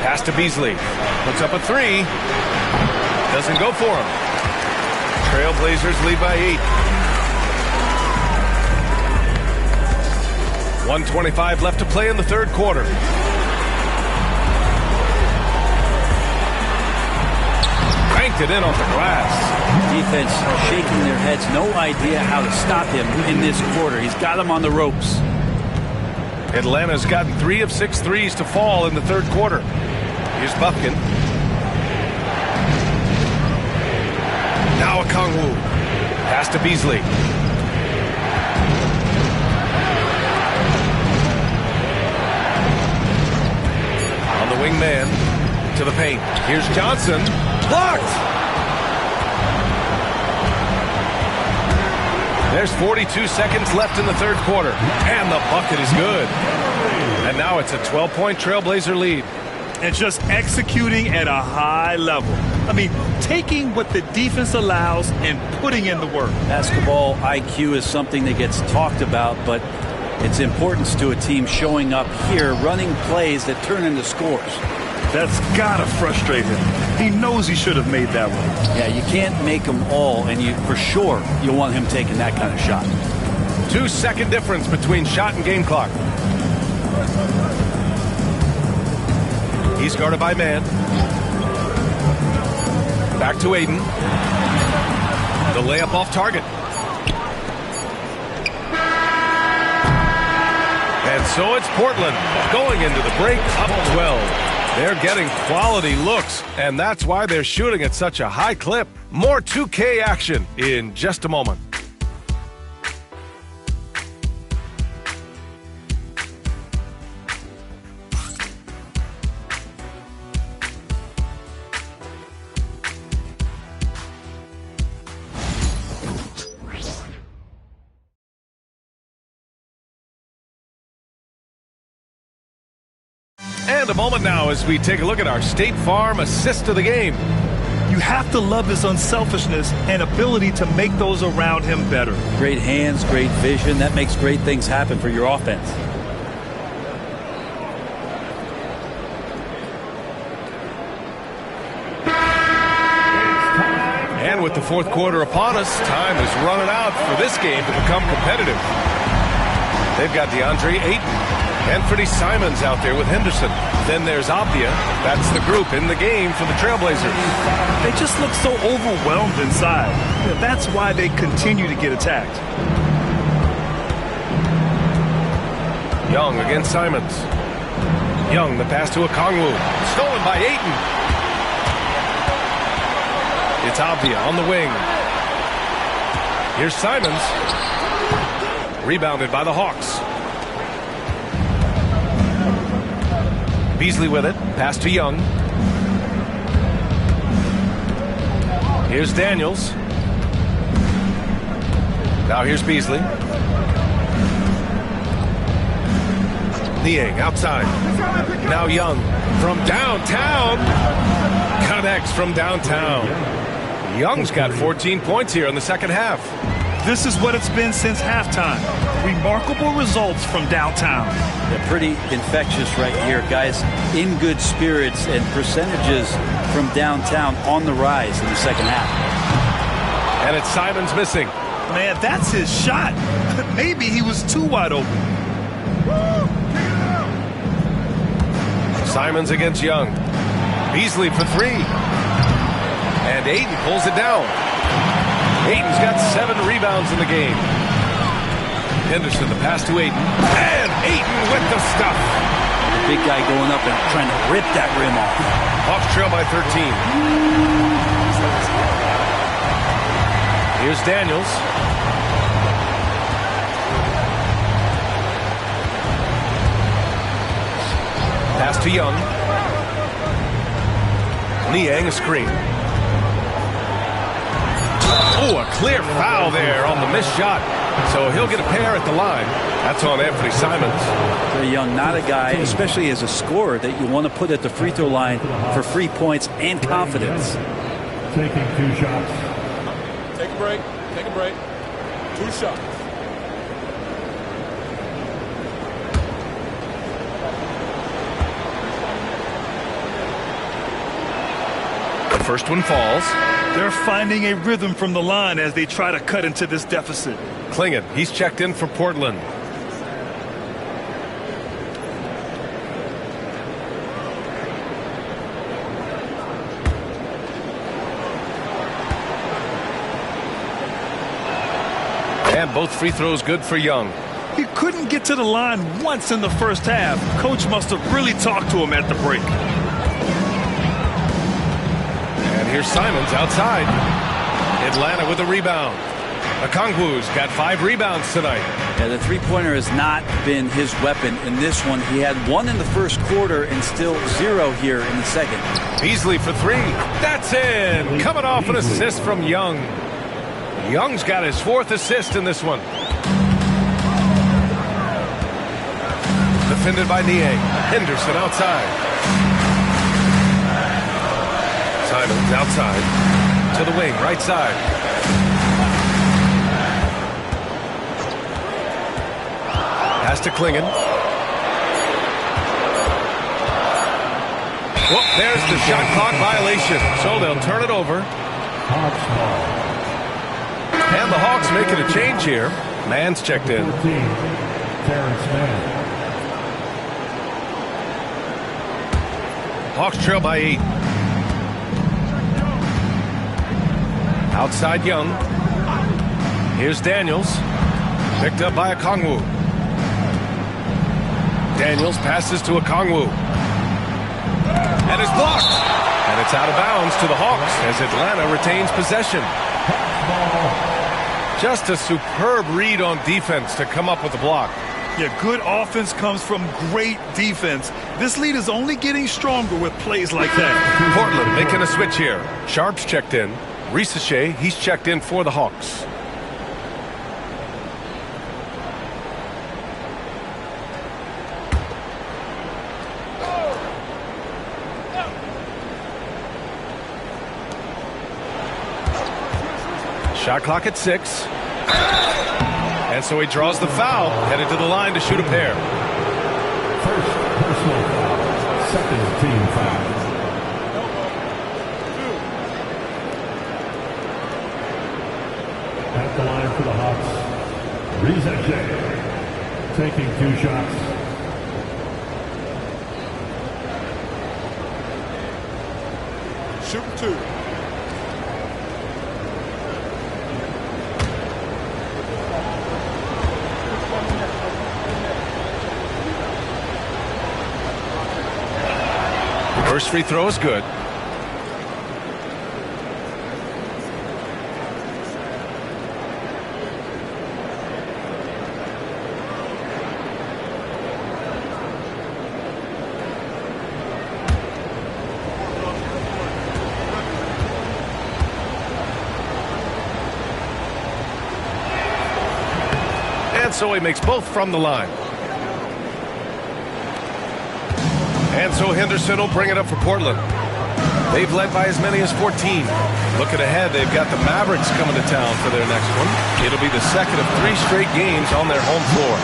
Pass to Beasley. Puts up a 3. Doesn't go for him. Trailblazers lead by 8. 1:25 left to play in the third quarter. Banked it in off the glass. Defense shaking their heads. No idea how to stop him in this quarter. He's got him on the ropes. Atlanta's gotten 3 of 6 threes to fall in the third quarter. Here's Bufkin. Now Okongwu. Pass to Beasley. On the wing man. To the paint. Here's Johnson. Blocked! There's 42 seconds left in the third quarter. And the bucket is good. And now it's a 12-point Trailblazer lead. And just executing at a high level. I mean, taking what the defense allows and putting in the work. Basketball IQ is something that gets talked about, but its importance to a team showing up here, running plays that turn into scores. That's gotta frustrate him. He knows he should have made that one. Yeah, you can't make them all, and for sure you want him taking that kind of shot. 2-second difference between shot and game clock. He's guarded by man. Back to Ayton. The layup off target. And so it's Portland going into the break up 12. They're getting quality looks, and that's why they're shooting at such a high clip. More 2K action in just a moment. And a moment now as we take a look at our State Farm assist of the game. You have to love his unselfishness and ability to make those around him better. Great hands, great vision. That makes great things happen for your offense. And with the fourth quarter upon us, time is running out for this game to become competitive. They've got DeAndre Ayton. Anthony Simons out there with Henderson. Then there's Avdia. That's the group in the game for the Trailblazers. They just look so overwhelmed inside. That's why they continue to get attacked. Young against Simons. Young, the pass to Okongwu. Stolen by Ayton. It's Avdia on the wing. Here's Simons. Rebounded by the Hawks. Beasley with it. Pass to Young. Here's Daniels. Now here's Beasley. Niang outside. Now Young from downtown. Connects from downtown. Young's got 14 points here in the second half. This is what it's been since halftime. Remarkable results from downtown. They're pretty infectious right here. Guys in good spirits, and percentages from downtown on the rise in the second half. And it's Simons missing. Man, that's his shot. Maybe he was too wide open. Simons against Young. Beasley for three. And Ayton pulls it down. Ayton's got 7 rebounds in the game. Henderson, the pass to Ayton. And Ayton with the stuff. The big guy going up and trying to rip that rim off. Hawks trail by 13. Here's Daniels. Pass to Young. Niang a screen. Oh, a clear foul there on the missed shot. So he'll get a pair at the line. That's on Anthony Simons. Trae Young, not a guy, especially as a scorer, that you want to put at the free throw line for free points and confidence. Taking 2 shots. Take a break. Take a break. 2 shots. The first one falls. They're finding a rhythm from the line as they try to cut into this deficit. Klingon, he's checked in for Portland. And both free throws good for Young. He couldn't get to the line once in the first half. Coach must have really talked to him at the break. And here's Simons outside. Atlanta with a rebound. Okongwu's got 5 rebounds tonight. Yeah, the three-pointer has not been his weapon in this one. He had 1 in the first quarter and still 0 here in the second. Beasley for 3. That's in. Coming off an assist from Young. Young's got his 4th assist in this one. Defended by Niang. Henderson outside. Simons outside. To the wing, right side. Pass to Klingon. Well, there's the shot clock violation. So they'll turn it over. And the Hawks making a change here. Mann's checked in. Terrence Mann. Hawks trail by 8. Outside Young. Here's Daniels. Picked up by Okongwu. Daniels passes to Okongwu. And it's blocked. And it's out of bounds to the Hawks as Atlanta retains possession. Just a superb read on defense to come up with the block. Yeah, good offense comes from great defense. This lead is only getting stronger with plays like that. Portland making a switch here. Sharp's checked in. Risache, he's checked in for the Hawks. Shot clock at 6. And so he draws the foul, headed to the line to shoot a pair. First personal foul. Second team foul. At the line for the Hawks, Risache taking 2 shots. Shooting 2. First free throw is good. And so he makes both from the line. And so Henderson will bring it up for Portland. They've led by as many as 14. Looking ahead, they've got the Mavericks coming to town for their next one. It'll be the second of 3 straight games on their home floor.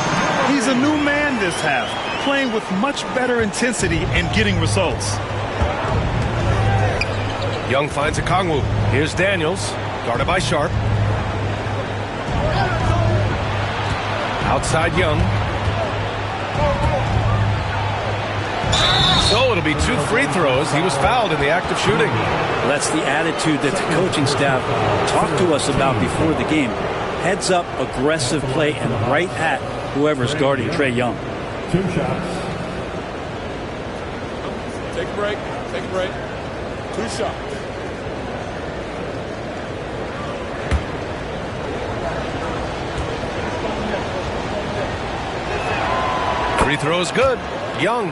He's a new man this half, playing with much better intensity and getting results. Young finds Okongwu. Here's Daniels, guarded by Sharp. Outside Young. So it'll be 2 free throws. He was fouled in the act of shooting. Well, that's the attitude that the coaching staff talked to us about before the game. Heads up, aggressive play, and right at whoever's guarding Trae Young. 2 shots. Take a break. Take a break. 2 shots. Free throws good. Young.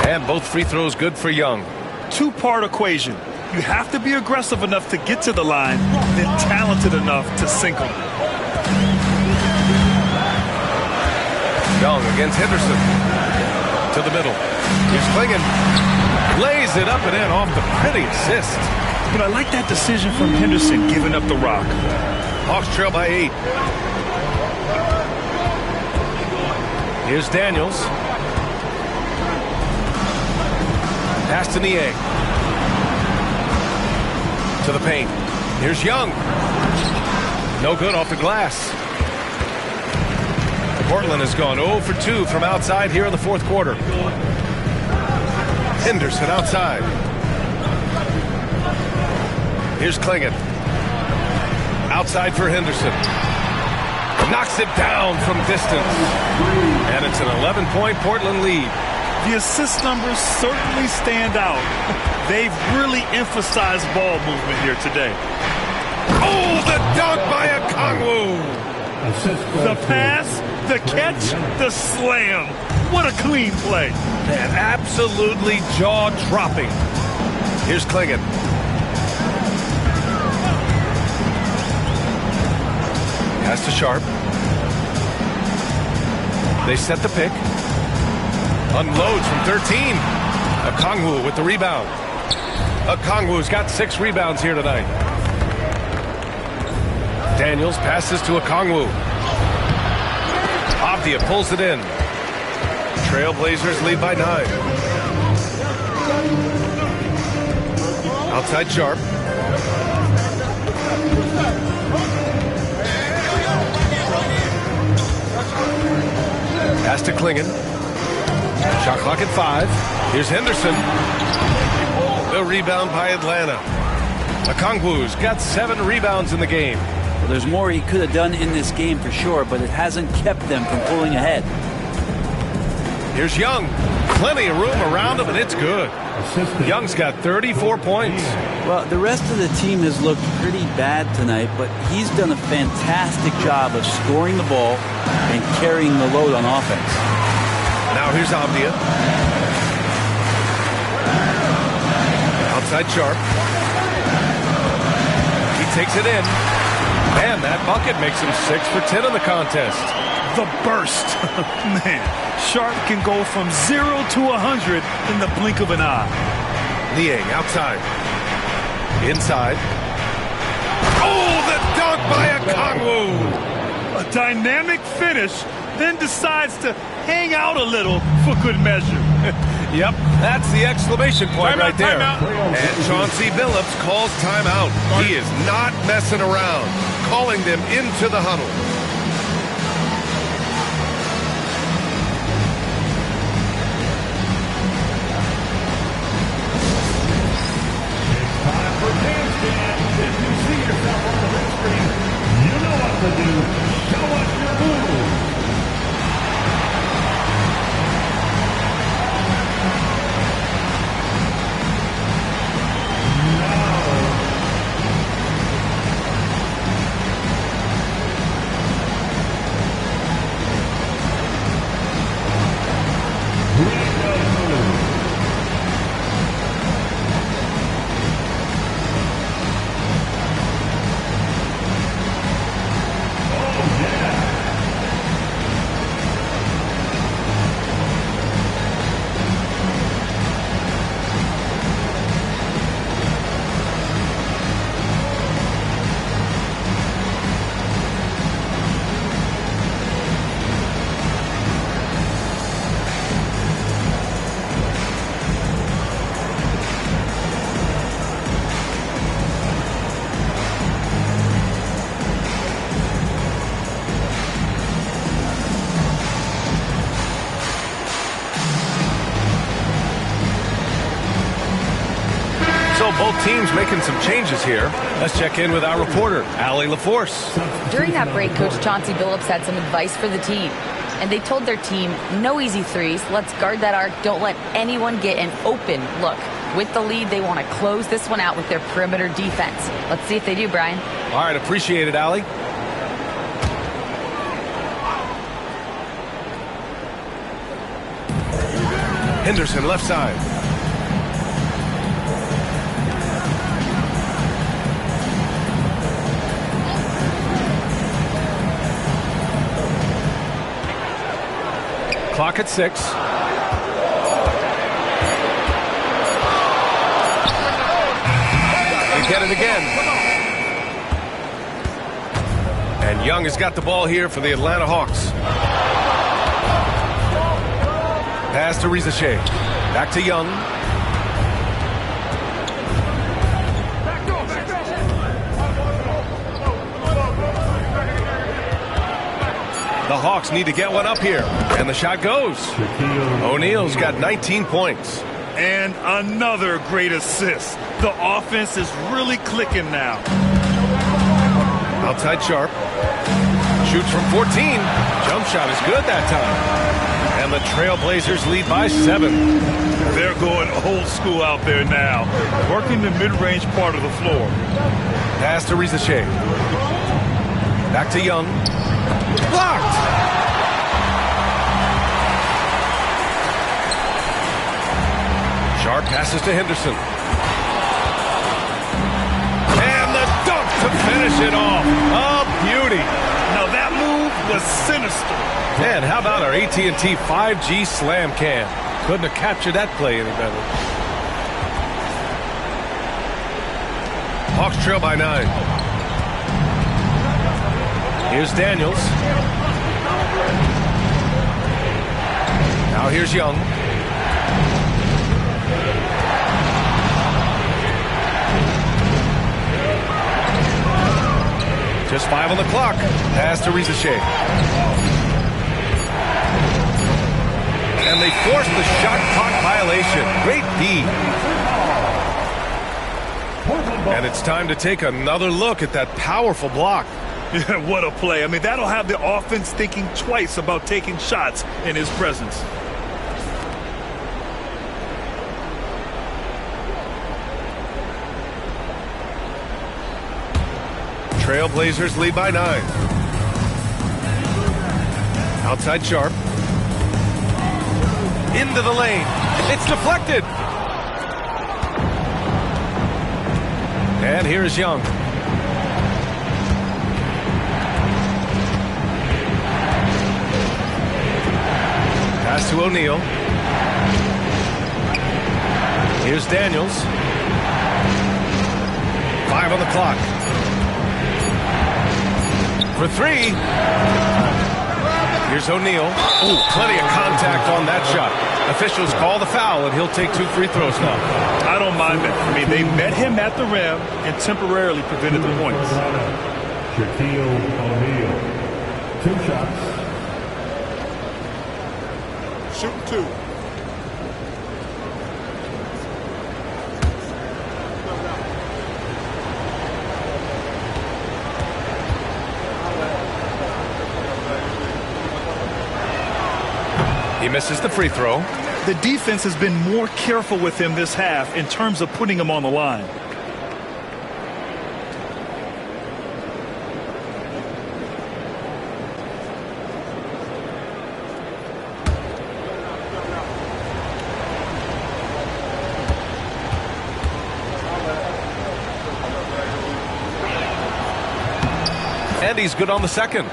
And both free throws good for Young. 2-part equation. You have to be aggressive enough to get to the line, then talented enough to sink them. Young against Henderson. To the middle. Here's Klingon. Lays it up and in off the pretty assist. But I like that decision from Henderson giving up the rock. Hawks trail by 8. Here's Daniels. Pass to Nie. To the paint. Here's Young. No good off the glass. Portland has gone 0 for 2 from outside here in the 4th quarter. Henderson outside. Here's Klingon. Outside for Henderson. Knocks it down from distance. And it's an 11-point Portland lead. The assist numbers certainly stand out. They've really emphasized ball movement here today. Oh, the dunk by Okongwu. The pass, the catch, the slam. What a clean play. And absolutely jaw-dropping. Here's Klingon. Pass to Sharp. They set the pick. Unloads from 13. Okongwu with the rebound. Okongwu's got 6 rebounds here tonight. Daniels passes to Okongwu. Avdia pulls it in. Trailblazers lead by 9. Outside Sharp. Pass to Klingon. Shot clock at 5. Here's Henderson. The rebound by Atlanta. Okongwu's got 7 rebounds in the game. Well, there's more he could have done in this game for sure, but it hasn't kept them from pulling ahead. Here's Young. Plenty of room around him, and it's good. Young's got 34 points. Well, the rest of the team has looked pretty bad tonight, but he's done a fantastic job of scoring the ball and carrying the load on offense. Now here's Avdia. Outside Sharp. He takes it in. And that bucket makes him 6 for 10 in the contest. The burst. Man, Sharp can go from 0 to 100 in the blink of an eye. Niang outside. Inside. Oh, the dunk by Okongwu. A dynamic finish, then decides to hang out a little for good measure. Yep, that's the exclamation point right there. Timeout. And Chauncey Billups calls timeout. He is not messing around, calling them into the huddle. Time for bandstand. If you see yourself on the big screen, you know what to do. Show us your move. So both teams making some changes here. Let's check in with our reporter, Allie LaForce. During that break, Coach Chauncey Billups had some advice for the team. And they told their team, no easy threes. Let's guard that arc. Don't let anyone get an open look. With the lead, they want to close this one out with their perimeter defense. Let's see if they do, Brian. All right, appreciate it, Allie. Henderson, left side. Clock at 6. They get it again. And Young has got the ball here for the Atlanta Hawks. Pass to Rizache. Back to Young. The Hawks need to get one up here. And the shot goes. O'Neal's got 19 points. And another great assist. The offense is really clicking now. Outside Sharp. Shoots from 14. Jump shot is good that time. And the Trailblazers lead by 7. They're going old school out there now. Working the mid-range part of the floor. Pass to Rizache. Back to Young. Blocked! Sharp passes to Henderson. And the dunk to finish it off. A beauty. Now that move was sinister. And how about our AT&T 5G slam cam? Couldn't have captured that play any better. Hawks trail by 9. Here's Daniels. Now here's Young. Just 5 on the clock. Pass to Rizache. And they forced the shot clock violation. Great D. And it's time to take another look at that powerful block. Yeah, what a play. I mean, that'll have the offense thinking twice about taking shots in his presence. Trailblazers lead by 9. Outside Sharp. Into the lane. It's deflected. And here's Young. Pass to O'Neal. Here's Daniels. 5 on the clock. For 3. Here's O'Neal. Ooh, plenty of contact on that shot. Officials call the foul, and he'll take 2 free throws now. I don't mind that. I mean, they met him at the rim and temporarily prevented the points. Shaquille O'Neal. 2 shots. Shoot 2. He misses the free throw. The defense has been more careful with him this half in terms of putting him on the line. And he's good on the second.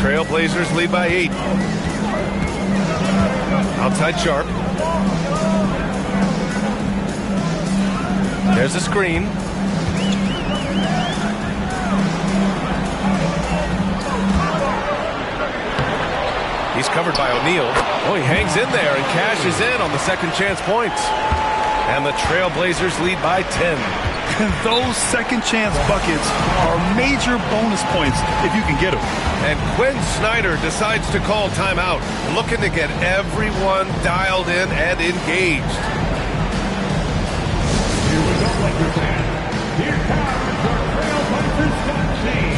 Trailblazers lead by 8. Outside Sharp. There's a screen. He's covered by O'Neal. Oh, he hangs in there and cashes in on the second chance points. And the Trailblazers lead by 10. And those second chance buckets are major bonus points if you can get them. And Quinn Snyder decides to call timeout, looking to get everyone dialed in and engaged. Here we go, Lakers fans. Here comes your Trailblazers stat team.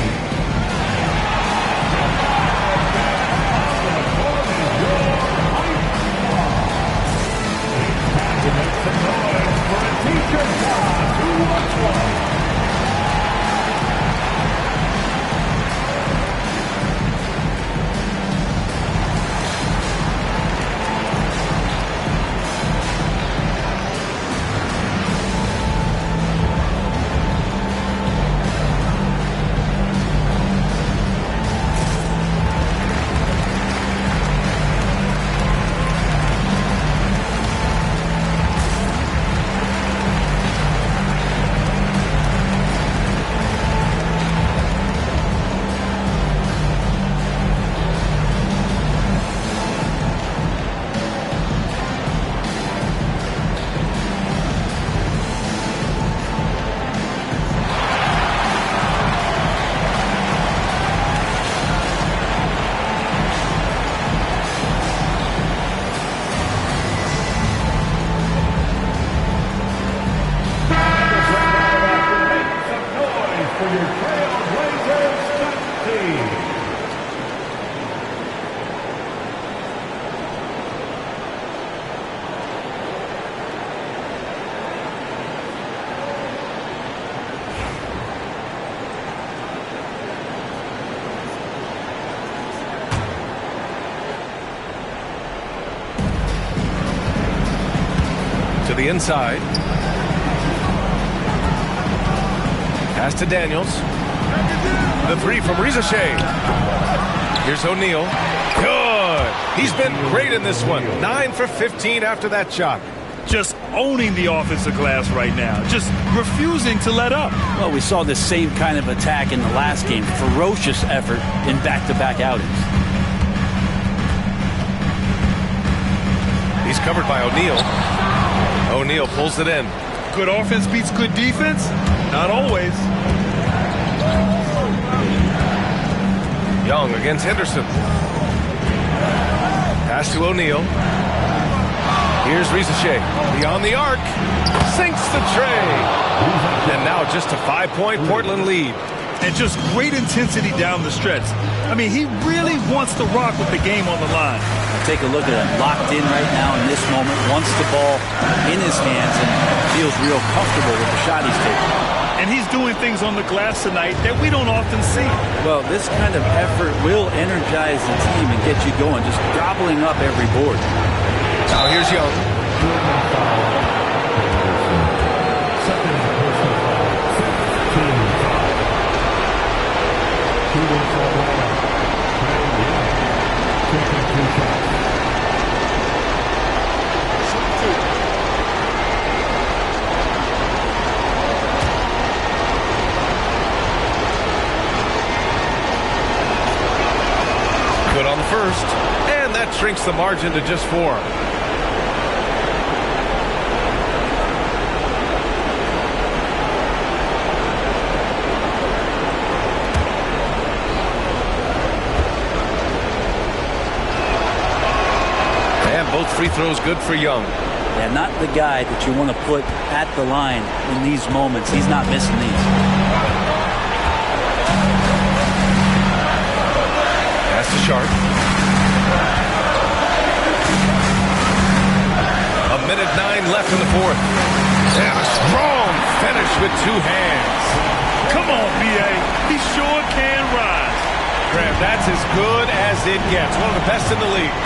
Make some noise for a teacher who wants one. To the inside. Pass to Daniels. The three from Reza Shea. Here's O'Neal. Good. He's been great in this one. 9 for 15 after that shot. Just owning the offensive glass right now. Just refusing to let up. Well, we saw this same kind of attack in the last game. Ferocious effort in back-to-back outings. He's covered by O'Neal. O'Neal pulls it in. Good offense beats good defense? Not always. Young against Henderson. Pass to O'Neal. Here's Reza Shea. Beyond the arc. Sinks the tray. And now just a 5-point Portland lead. And just great intensity down the stretch. I mean, he really wants to rock with the game on the line. Take a look at him, locked in right now in this moment, wants the ball in his hands and feels real comfortable with the shot he's taking. And he's doing things on the glass tonight that we don't often see. Well, this kind of effort will energize the team and get you going, just gobbling up every board. Now here's Young. Good on the first, and that shrinks the margin to just 4. And both free throws good for Young. Yeah, not the guy that you want to put at the line in these moments. He's not missing these. Pass to Sharp. A minute 9 left in the fourth. And a strong finish with 2 hands. Come on, B.A. He sure can rise. Graham, that's as good as it gets. One of the best in the league.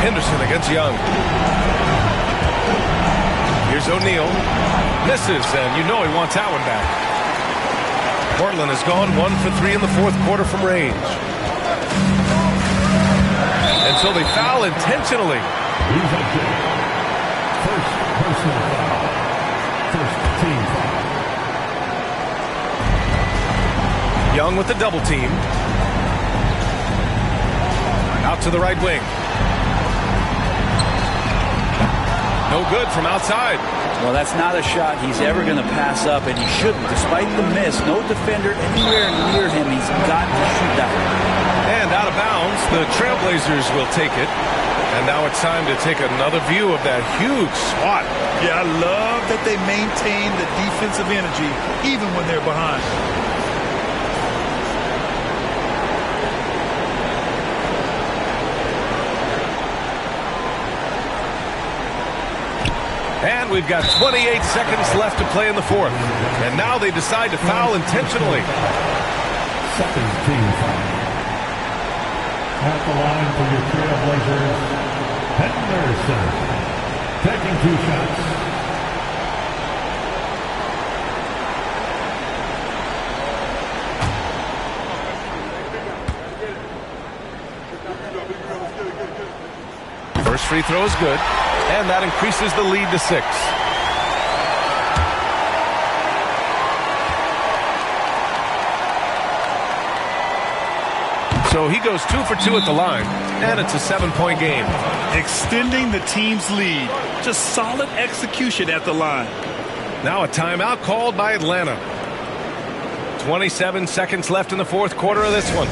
Henderson against Young. Here's O'Neal. Misses, and you know he wants that one back. Portland has gone 1 for 3 in the fourth quarter from range. And so they foul intentionally. First personal foul. First team foul. Young with the double team. Out to the right wing. No good from outside. Well, that's not a shot he's ever going to pass up, and he shouldn't. Despite the miss, no defender anywhere near him. He's got to shoot that one. And out of bounds, the Trailblazers will take it. And now it's time to take another view of that huge swat. Yeah, I love that they maintain the defensive energy even when they're behind. And we've got 28 seconds left to play in the fourth. And now they decide to foul intentionally. Second team foul. At the line for your Trailblazers, Henderson, taking 2 shots. First free throw is good, and that increases the lead to 6. So he goes 2 for 2 at the line, and it's a 7-point game. Extending the team's lead. Just solid execution at the line. Now a timeout called by Atlanta. 27 seconds left in the fourth quarter of this one.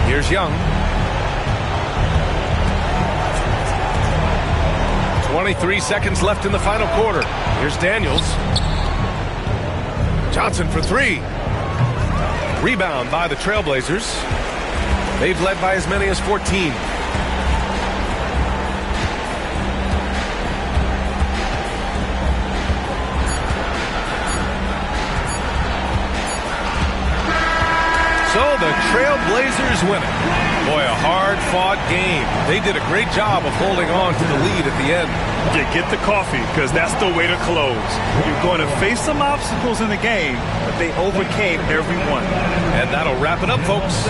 Here's Young. 23 seconds left in the final quarter. Here's Daniels. Johnson for 3. Rebound by the Trailblazers. They've led by as many as 14. So the Trailblazers win it. Boy, a hard-fought game. They did a great job of holding on to the lead at the end. Yeah, get the coffee, because that's the way to close. You're going to face some obstacles in the game, but they overcame every one. And that'll wrap it up, folks.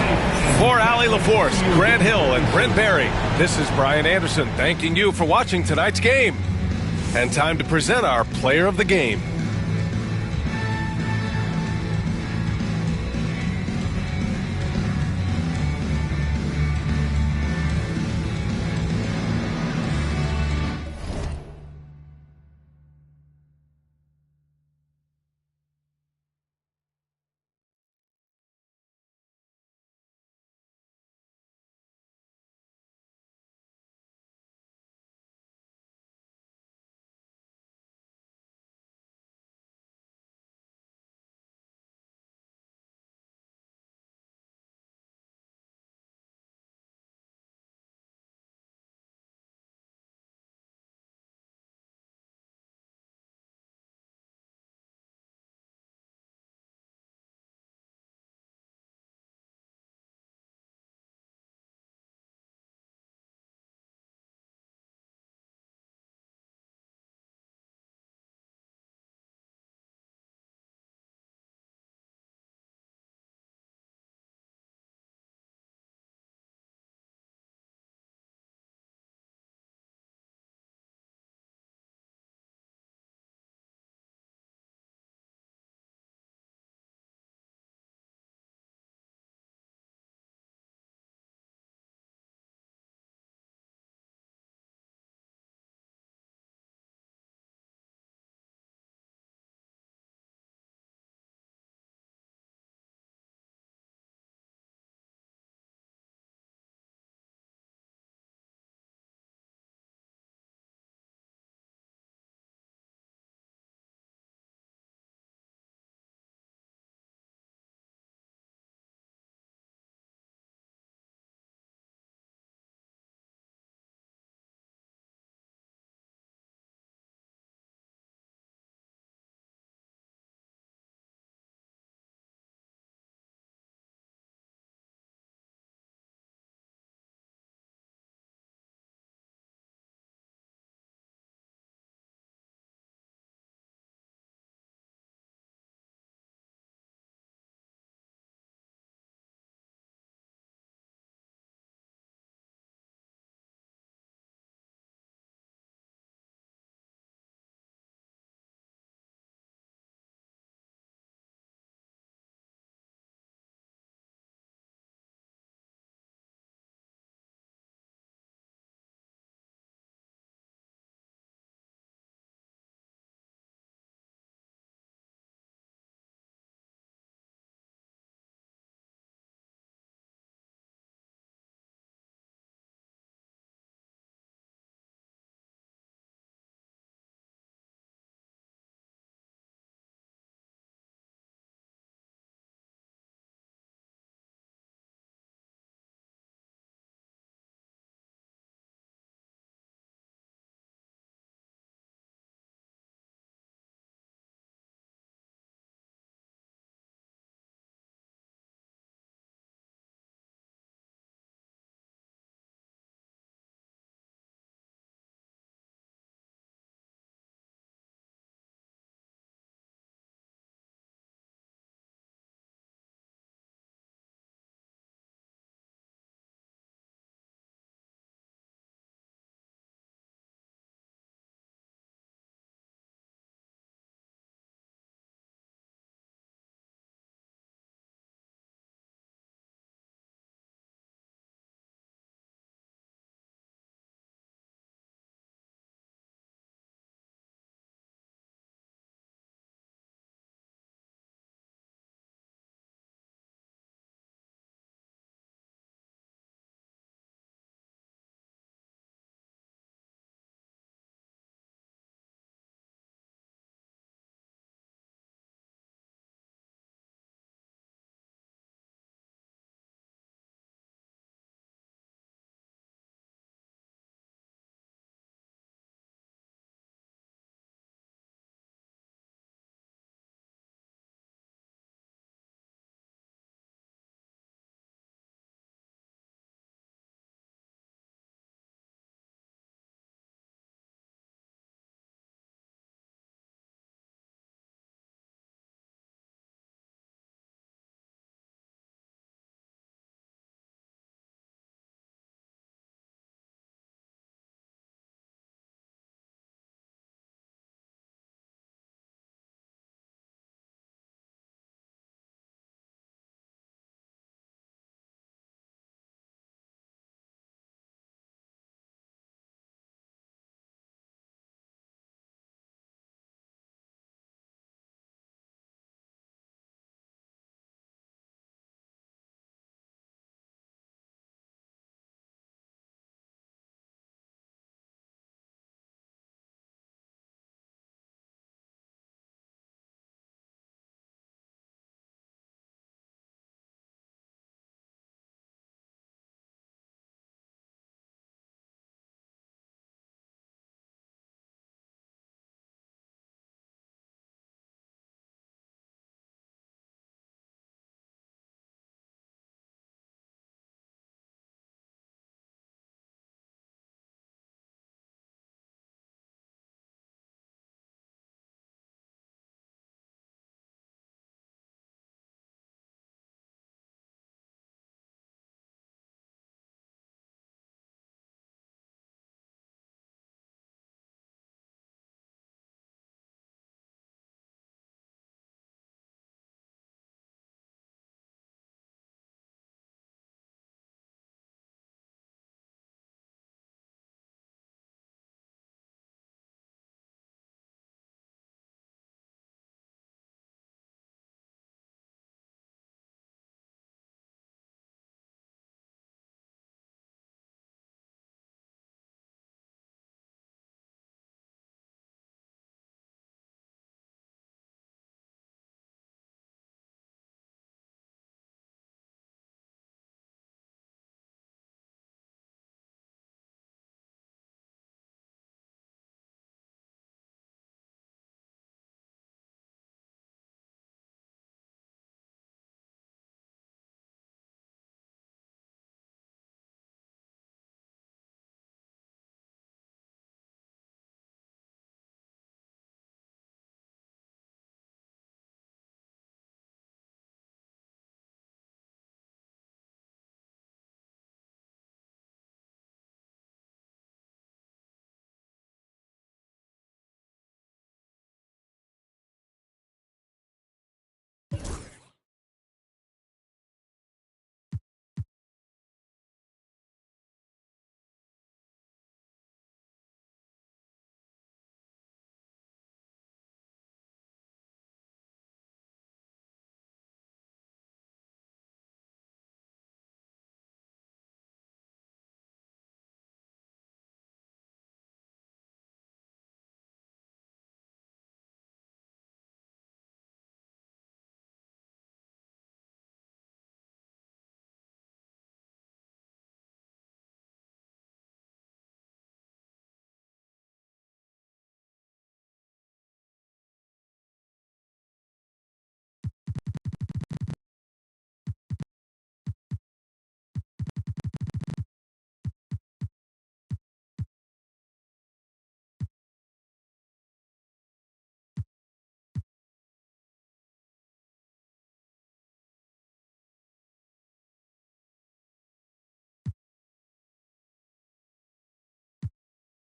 For Allie LaForce, Grant Hill, and Brent Barry, this is Brian Anderson thanking you for watching tonight's game. And time to present our player of the game.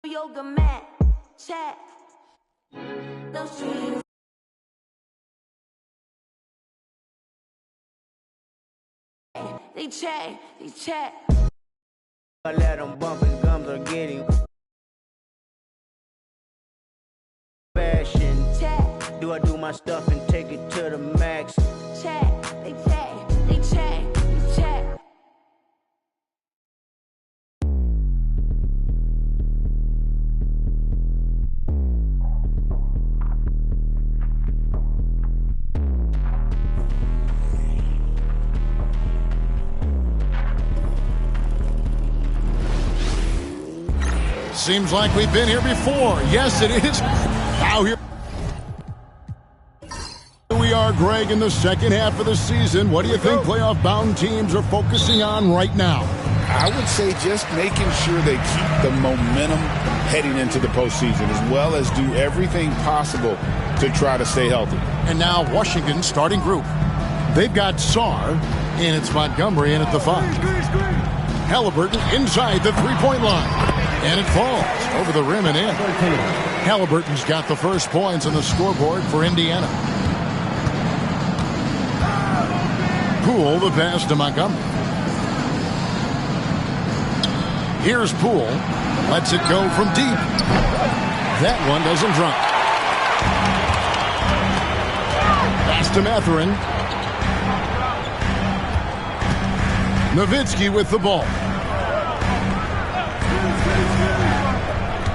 Yoga mat, chat. Those dreams. They chat. I let them bump his gums are getting fashion. Chat. Do I do my stuff and take it to the max? Chat. They chat. Seems like we've been here before. Yes, it is. Now here we are, Greg, in the second half of the season. What do you think playoff-bound teams are focusing on right now? I would say just making sure they keep the momentum heading into the postseason, as well as do everything possible to try to stay healthy. And now Washington's starting group. They've got Sarr, and it's Montgomery in at the 5. Halliburton inside the three-point line. And it falls over the rim and in. Halliburton's got the first points on the scoreboard for Indiana. Poole, the pass to Montgomery. Here's Poole. Lets it go from deep. That one doesn't drop. Pass to Mathurin. Nowitzki with the ball.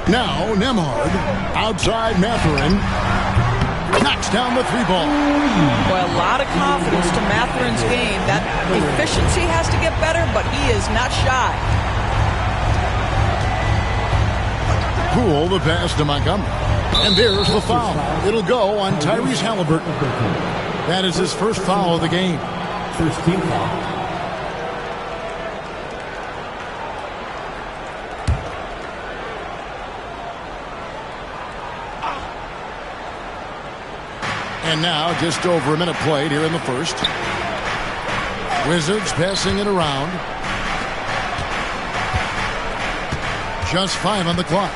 Now Nembhard outside Mathurin. Knocks down the three ball. Boy, a lot of confidence to Mathurin's game. That efficiency has to get better, but he is not shy. Poole, the pass to Montgomery. And there's the foul. It'll go on Tyrese Halliburton. That is his first foul of the game. First team foul. And now just over a minute played here in the first. Wizards passing it around. Just 5 on the clock.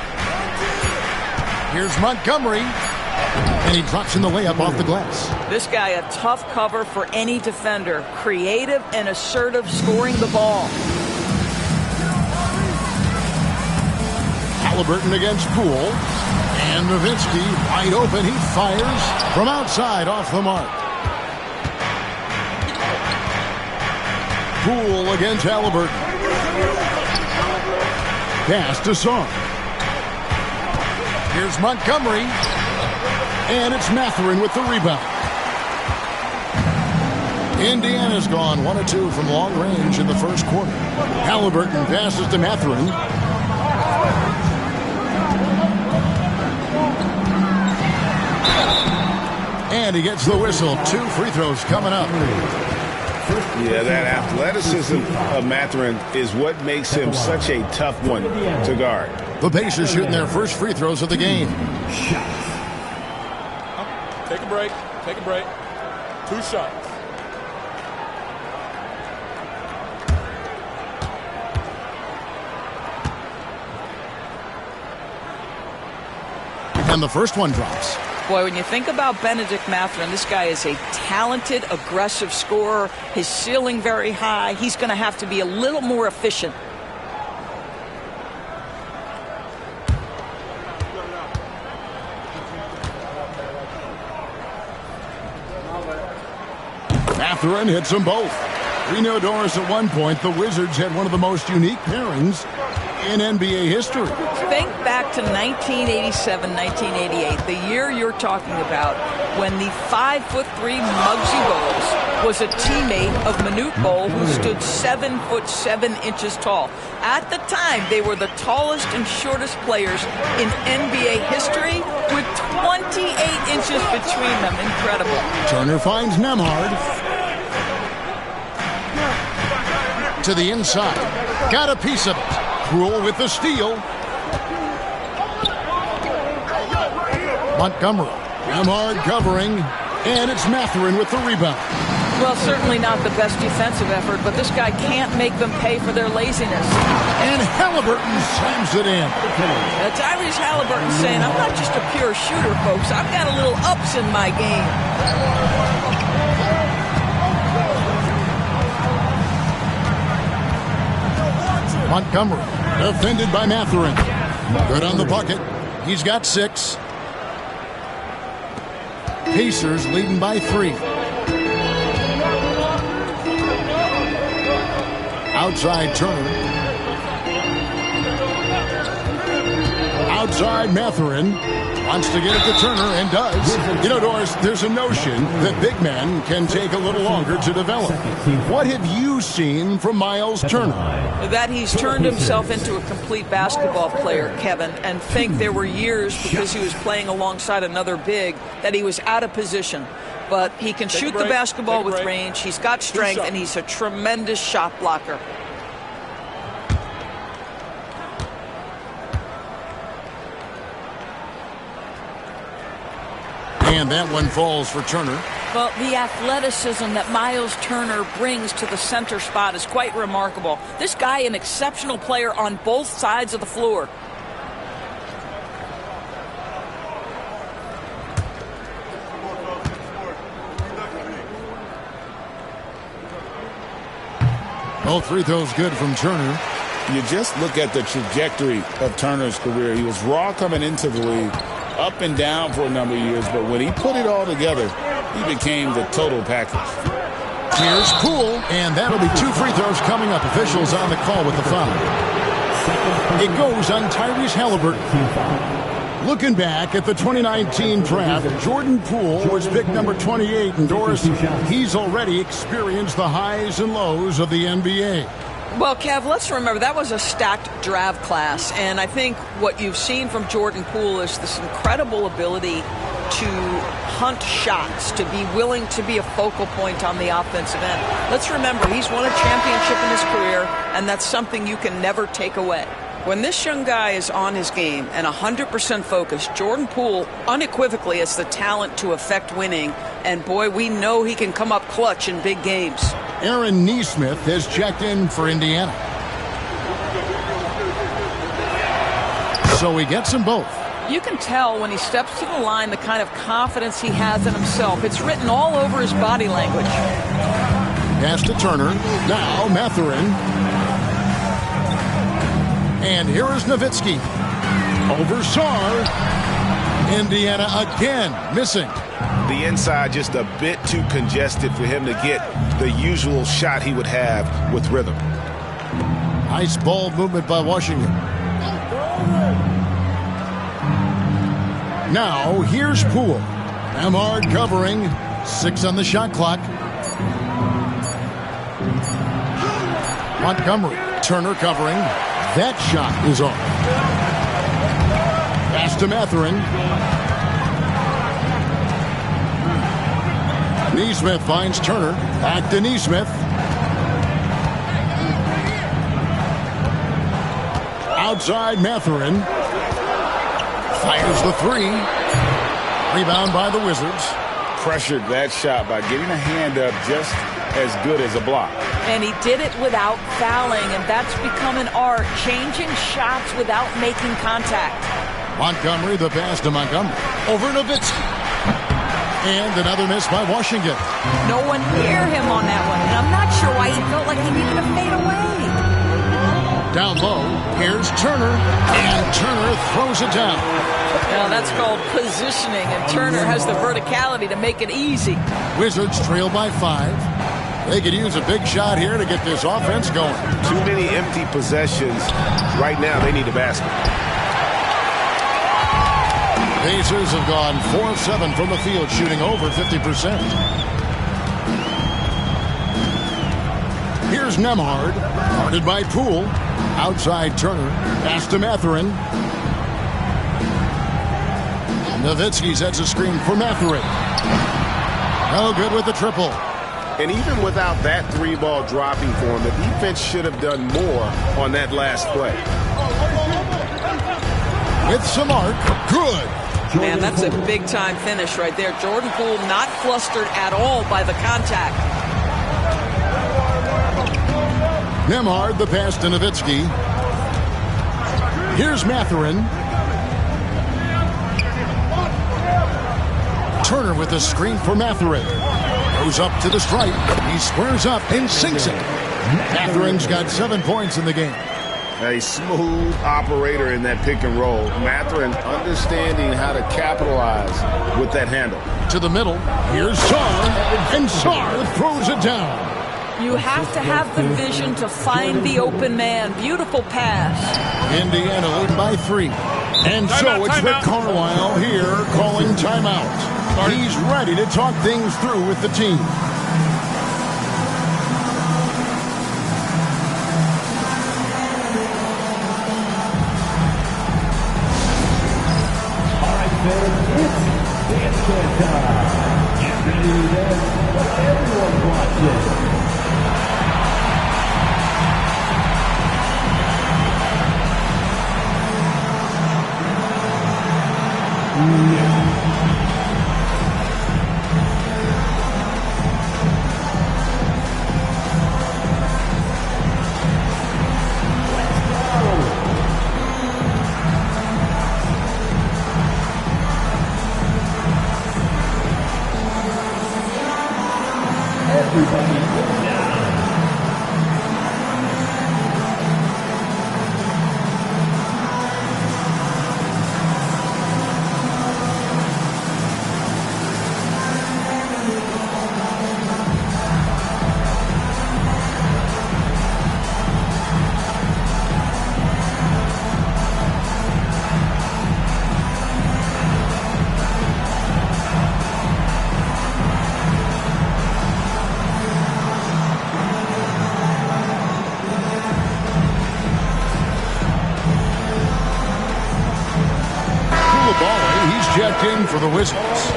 Here's Montgomery. And he drops in the layup off the glass. This guy a tough cover for any defender. Creative and assertive scoring the ball. Halliburton against Poole. And Nowitzki wide open. He fires from outside off the mark. Poole against Halliburton. Pass to Sarr. Here's Montgomery. And it's Mathurin with the rebound. Indiana's gone 1 of 2 from long range in the first quarter. Halliburton passes to Mathurin. And he gets the whistle. 2 free throws coming up. Yeah, that athleticism of Mathurin is what makes him such a tough one to guard. The Pacers shooting their first free throws of the game. Take a break. Take a break. 2 shots. And the first one drops. Boy, when you think about Bennedict Mathurin, this guy is a talented, aggressive scorer. His ceiling very high. He's going to have to be a little more efficient. Mathurin hits them both. We know, Doris, at one point the Wizards had one of the most unique pairings in NBA history. Think back to 1987, 1988, the year you're talking about, when the 5'3" Muggsy Bogues was a teammate of Manute Bol, who stood 7'7" tall. At the time, they were the tallest and shortest players in NBA history, with 28 inches between them. Incredible. Turner finds Nembhard. To the inside. Got a piece of it. Poole with the steal. Montgomery. Nembhard covering. And it's Mathurin with the rebound. Well, certainly not the best defensive effort, but this guy can't make them pay for their laziness. And Halliburton slams it in. Tyrese Halliburton saying, I'm not just a pure shooter, folks. I've got a little ups in my game. Montgomery, defended by Mathurin. Good on the bucket. He's got 6. Pacers leading by 3. Outside Turner. Outside Mathurin. Wants to get it to Turner and does. You know, Doris, there's a notion that big men can take a little longer to develop. What have you seen from Miles Turner? That he's turned himself into a complete basketball player, Kevin, and think there were years because he was playing alongside another big that he was out of position. But he can shoot the basketball with range, he's got strength, and he's a tremendous shot blocker. And that one falls for Turner. Well, the athleticism that Miles Turner brings to the center spot is quite remarkable. This guy, an exceptional player on both sides of the floor. Both free throws good from Turner. You just look at the trajectory of Turner's career. He was raw coming into the league, up and down for a number of years, but when he put it all together, he became the total package. Here's Poole, and that'll be 2 free throws coming up. Officials on the call with the foul. It goes on Tyrese Halliburton. Looking back at the 2019 draft, Jordan Poole was picked number 28, and Doris, he's already experienced the highs and lows of the NBA. Well, Kev, let's remember that was a stacked draft class, and I think what you've seen from Jordan Poole is this incredible ability to hunt shots, to be willing to be a focal point on the offensive end. Let's remember, he's won a championship in his career, and that's something you can never take away. When this young guy is on his game and 100% focused, Jordan Poole unequivocally has the talent to affect winning, and boy, we know he can come up clutch in big games. Aaron Nesmith has checked in for Indiana. So he gets them both. You can tell when he steps to the line the kind of confidence he has in himself. It's written all over his body language. Pass to Turner. Now Mathurin. And here is Nowitzki. Over Sarr. Indiana again missing. The inside just a bit too congested for him to get the usual shot he would have with rhythm. Nice ball movement by Washington. Now here's Poole. Nembhard covering. 6 on the shot clock. Montgomery. Turner covering. That shot is on. Pass to Mathurin. Nesmith finds Turner. Back to Nesmith. Outside Mathurin. Fires the 3. Rebound by the Wizards. Pressured that shot by getting a hand up just as good as a block. And he did it without fouling, and that's become an art, changing shots without making contact. Montgomery, the pass to Montgomery. Over Nowitzki. And another miss by Washington. No one near him on that one, and I'm not sure why he felt like he needed to fade away. Down low, here's Turner, and Turner throws it down. Now that's called positioning, and Turner has the verticality to make it easy. Wizards trail by 5. They could use a big shot here to get this offense going. Too many empty possessions. Right now, they need a basket. Pacers have gone 4 of 7 from the field, shooting over 50%. Here's Nembhard, guarded by Poole. Outside Turner, pass to Mathurin. Nowitzki sets a screen for Mathurin. No good with the triple. And even without that 3-ball dropping for him, the defense should have done more on that last play. With some arc, good. Man, that's a big-time finish right there. Jordan Poole not flustered at all by the contact. Nembhard, the pass to Nowitzki. Here's Mathurin. Turner with the screen for Mathurin. Goes up to the stripe. He squares up and sinks it. Mathurin's got 7 points in the game. A smooth operator in that pick and roll. Mathurin understanding how to capitalize with that handle. To the middle. Here's Sarr. And Sarr throws it down. You have to have the vision to find the open man. Beautiful pass. Indiana leading by 3. And so it's Rick Carlisle here calling timeout. He's ready to talk things through with the team. All right, fans, it's dance time. Get ready to dance for everyone watching. Everybody get down. Checked in for the Wizards.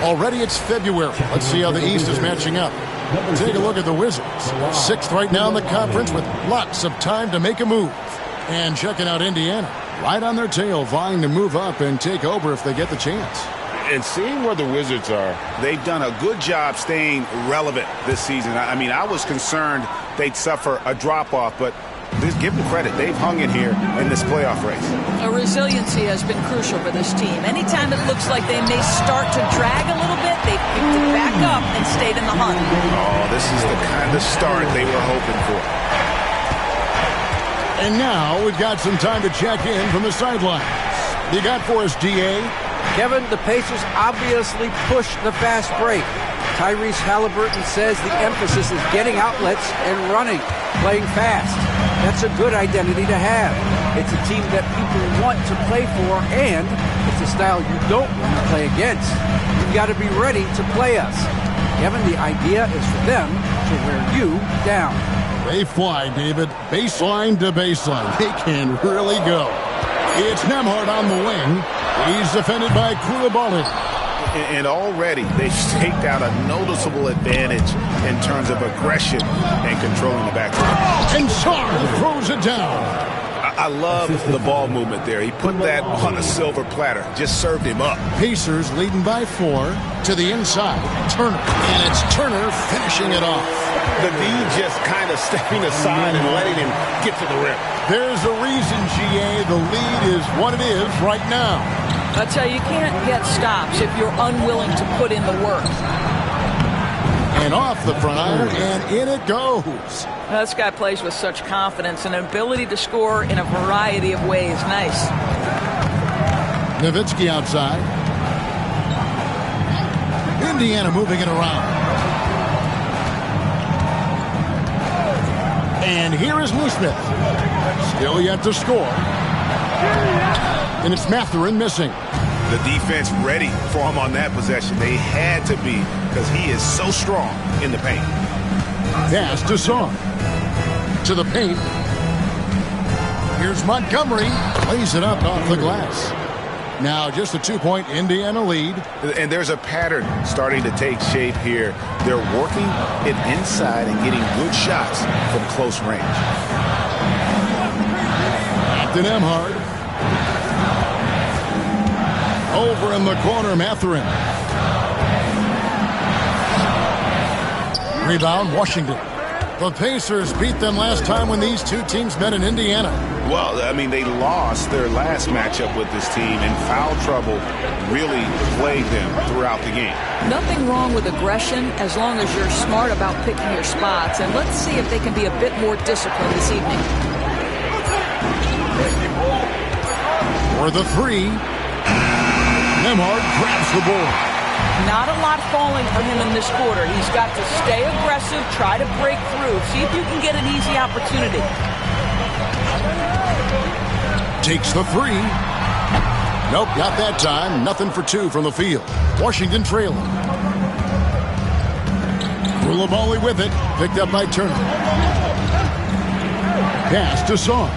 Already it's February. Let's see how the East is matching up. Take a look at the Wizards. 6th right now in the conference with lots of time to make a move. And checking out Indiana. Right on their tail, vying to move up and take over if they get the chance. And seeing where the Wizards are, they've done a good job staying relevant this season. I mean, I was concerned they'd suffer a drop-off, but just give them credit. They've hung in here in this playoff race. Resiliency has been crucial for this team. Anytime it looks like they may start to drag a little bit, they've picked it back up and stayed in the hunt. Oh, this is the kind of start they were hoping for. And now we've got some time to check in from the sidelines. You got for us, DA? Kevin, the Pacers obviously pushed the fast break. Tyrese Halliburton says the emphasis is getting outlets and running, playing fast. That's a good identity to have. It's a team that people want to play for, and it's a style you don't want to play against. You've got to be ready to play us. Kevin, the idea is for them to wear you down. They fly, David. Baseline to baseline. They can really go. It's Nembhard on the wing. He's defended by Coulibaly. And already they've staked out a noticeable advantage in terms of aggression and controlling the backcourt. And Sarr throws it down. I love the ball movement there. He put that on a silver platter. Just served him up. Pacers leading by 4 to the inside. Turner. And it's Turner finishing it off. The D just kind of stepping aside and letting him get to the rim. There's a reason, GA. The lead is what it is right now. I tell you, you can't get stops if you're unwilling to put in the work. And off the front iron, and in it goes. This guy plays with such confidence and an ability to score in a variety of ways. Nice. Nowitzki outside. Indiana moving it around. And here is Nesmith. Still yet to score. And it's Mathurin missing. The defense ready for him on that possession. They had to be because he is so strong in the paint. Pass to Sarr. To the paint. Here's Montgomery. Plays it up off the glass. Now just a 2-point Indiana lead. And there's a pattern starting to take shape here. They're working it inside and getting good shots from close range. Back to Nembhard. Over in the corner, Mathurin. Rebound, Washington. The Pacers beat them last time when these two teams met in Indiana. Well, I mean, they lost their last matchup with this team, and foul trouble really plagued them throughout the game. Nothing wrong with aggression as long as you're smart about picking your spots. And let's see if they can be a bit more disciplined this evening. For the three, Nembhard grabs the board. Not a lot falling for him in this quarter. He's got to stay aggressive, try to break through, see if you can get an easy opportunity. Takes the three. Nope, not that time. Nothing for two from the field. Washington trailing. Koulibaly with it. Picked up by Turner. Pass to Sarr.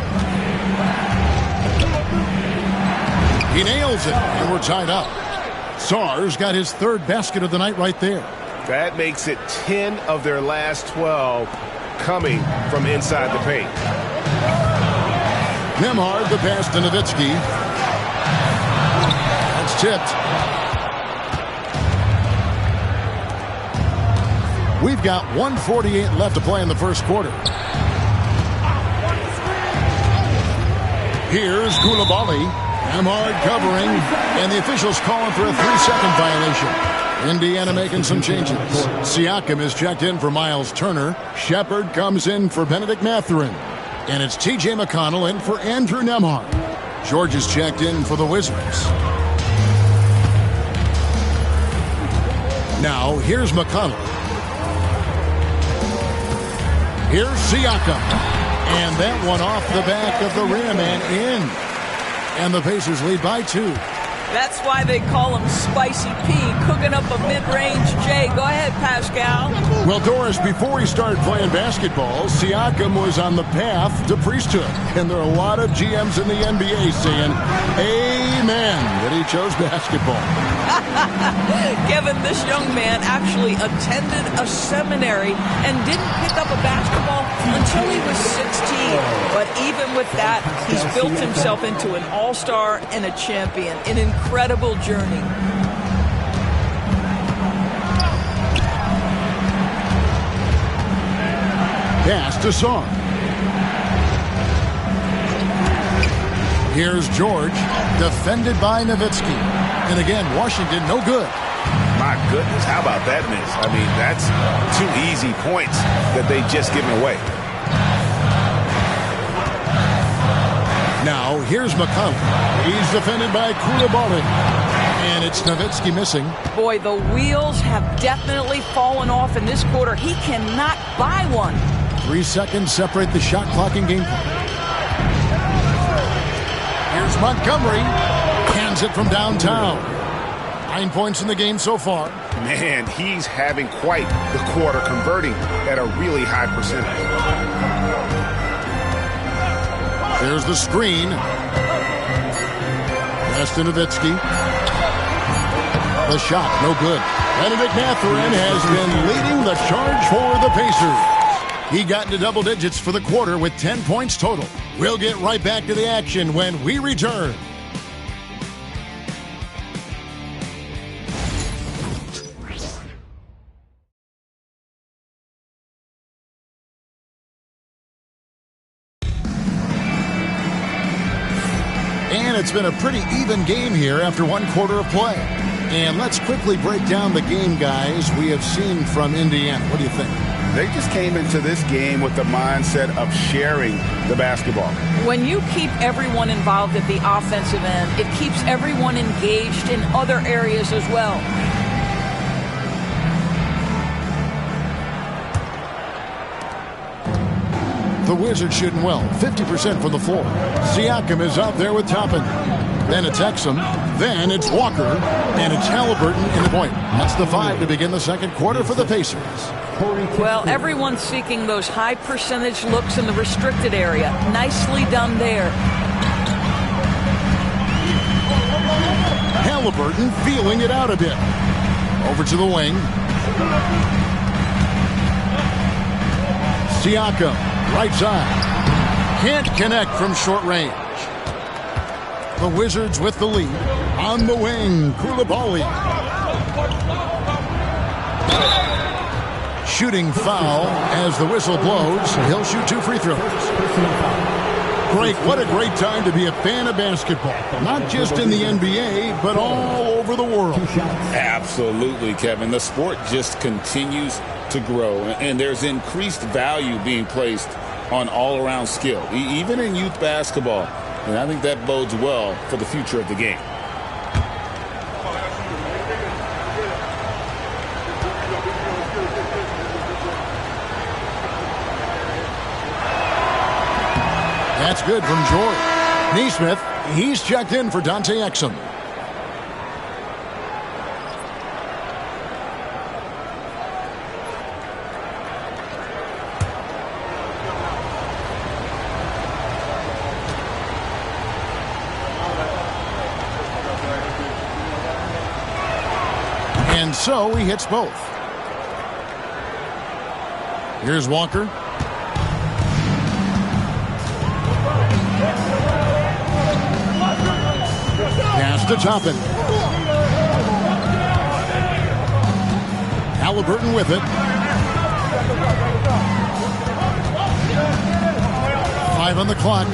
He nails it, and we're tied up. Sarr's got his third basket of the night right there. That makes it 10 of their last 12 coming from inside the paint. Nembhard, the pass to Nowitzki. That's tipped. We've got 1:48 left to play in the first quarter. Here's Koulibaly. Nembhard covering, and the officials calling for a 3-second violation. Indiana making some changes. Siakam is checked in for Miles Turner. Shepard comes in for Benedict Mathurin. And it's T.J. McConnell in for Andrew Nembhard. George is checked in for the Wizards. Now, here's McConnell. Here's Siakam. And that one off the back of the rim and in. And the Pacers lead by 2. That's why they call him Spicy P, cooking up a mid-range J. Go ahead, Pascal. Well, Doris, before he started playing basketball, Siakam was on the path to priesthood. And there are a lot of GMs in the NBA saying, amen, that he chose basketball. Kevin, this young man actually attended a seminary and didn't pick up a basketball until he was 16. But even with that, he's built himself into an all-star and a champion. An incredible journey. Pass to Sarr. Here's George, defended by Nowitzki. And again, Washington, no good. My goodness, how about that miss? I mean, that's 2 easy points that they just given away. Now, here's McConnell. He's defended by Koulibaly. And it's Nowitzki missing. Boy, the wheels have definitely fallen off in this quarter. He cannot buy one. 3 seconds separate the shot clock and game clock. Here's Montgomery. Hands it from downtown. 9 points in the game so far. Man, he's having quite the quarter, converting at a really high percentage. There's the screen. Pass to Nowitzki. The shot, no good. Benedict Mathurin has been leading the charge for the Pacers. He got into double digits for the quarter with 10 points total. We'll get right back to the action when we return. And it's been a pretty even game here after 1 quarter of play. And let's quickly break down the game, guys, we have seen from Indiana. What do you think? They just came into this game with the mindset of sharing the basketball. When you keep everyone involved at the offensive end, it keeps everyone engaged in other areas as well. The Wizards shooting well, 50% from the floor. Siakam is out there with Toppin. Then it's Exum. Then it's Walker. And it's Halliburton in the point. That's the 5 to begin the second quarter for the Pacers. Well, everyone's seeking those high percentage looks in the restricted area. Nicely done there. Halliburton feeling it out a bit. Over to the wing. Siakam, right side. Can't connect from short range. The Wizards with the lead. On the wing, Koulibaly. Shooting foul as the whistle blows. He'll shoot 2 free throws. Greg, what a great time to be a fan of basketball. Not just in the NBA, but all over the world. Absolutely, Kevin. The sport just continues to grow, and there's increased value being placed on all-around skill, even in youth basketball. And I think that bodes well for the future of the game. That's good from George. Neesmith, he's checked in for Dante Exum. And so he hits both. Here's Walker. Pass to Toppin. Halliburton with it. 5 on the clock.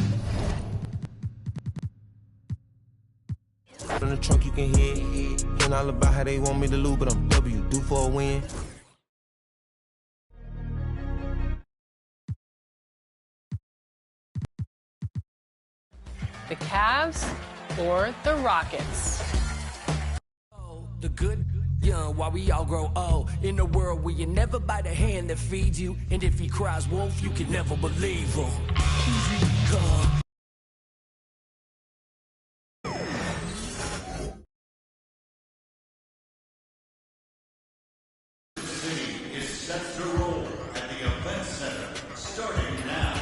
In the trunk you can hear and all about how they want me to lose, but I'm W, do for a win. The Cavs or the Rockets? The good young while we all grow old in a world where you never bite the hand that feeds you, and if he cries wolf you can never believe him. Is set to roll at the event center starting now.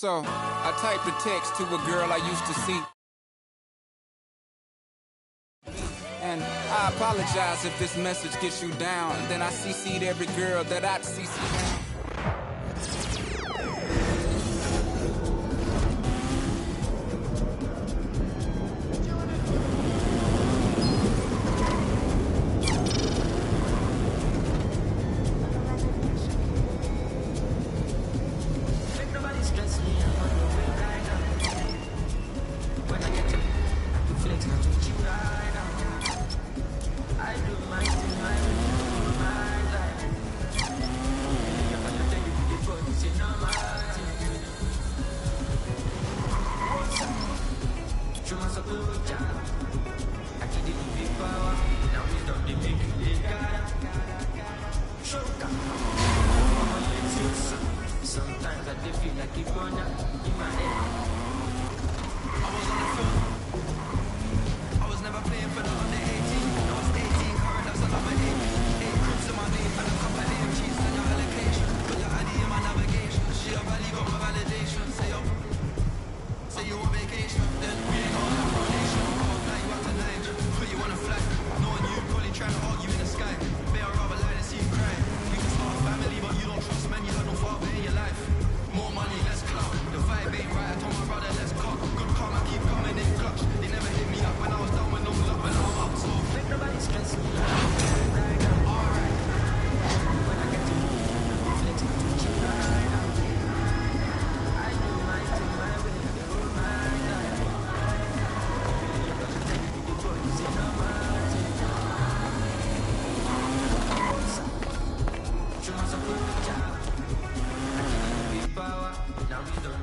So, I typed a text to a girl I used to see. And I apologize if this message gets you down. And then I CC'd every girl that I'd CC down. Sometimes I feel like it burn up in my head. I was on the phone. I was never playing for the under 18. I was 18, current as a number 8. 8 crips in my name and a couple of name cheese and your allocation. Put your ID in my navigation. She a valley got my validation. Say you on vacation. Then we ain't got that foundation. I'll fly you out to Niger. Put you on a flight. Knowing you probably trying to argue in the sky. May I rather lie than see you cry. You can start a family but you don't trust men. You got no father in your life. More money, less clout. The vibe ain't right.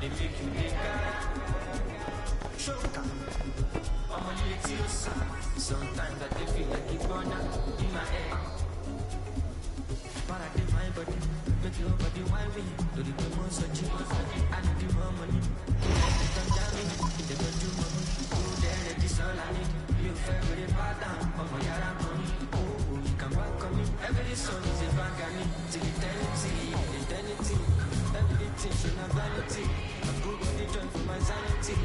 they make you dey cara. Shoka, I'm on the tears. Sometimes I dey feel like it's burn out in my head. But I did my body, make your body wine me. Do the most of you, I need the more money. Don't jam me, they don't do money. Go there, this all I need. You favorite pattern, I'm a yara money. Oh, you can back on me. Every song is a bang on me. Till eternity, everything should not vanity. I'm good with the joy for my sanity.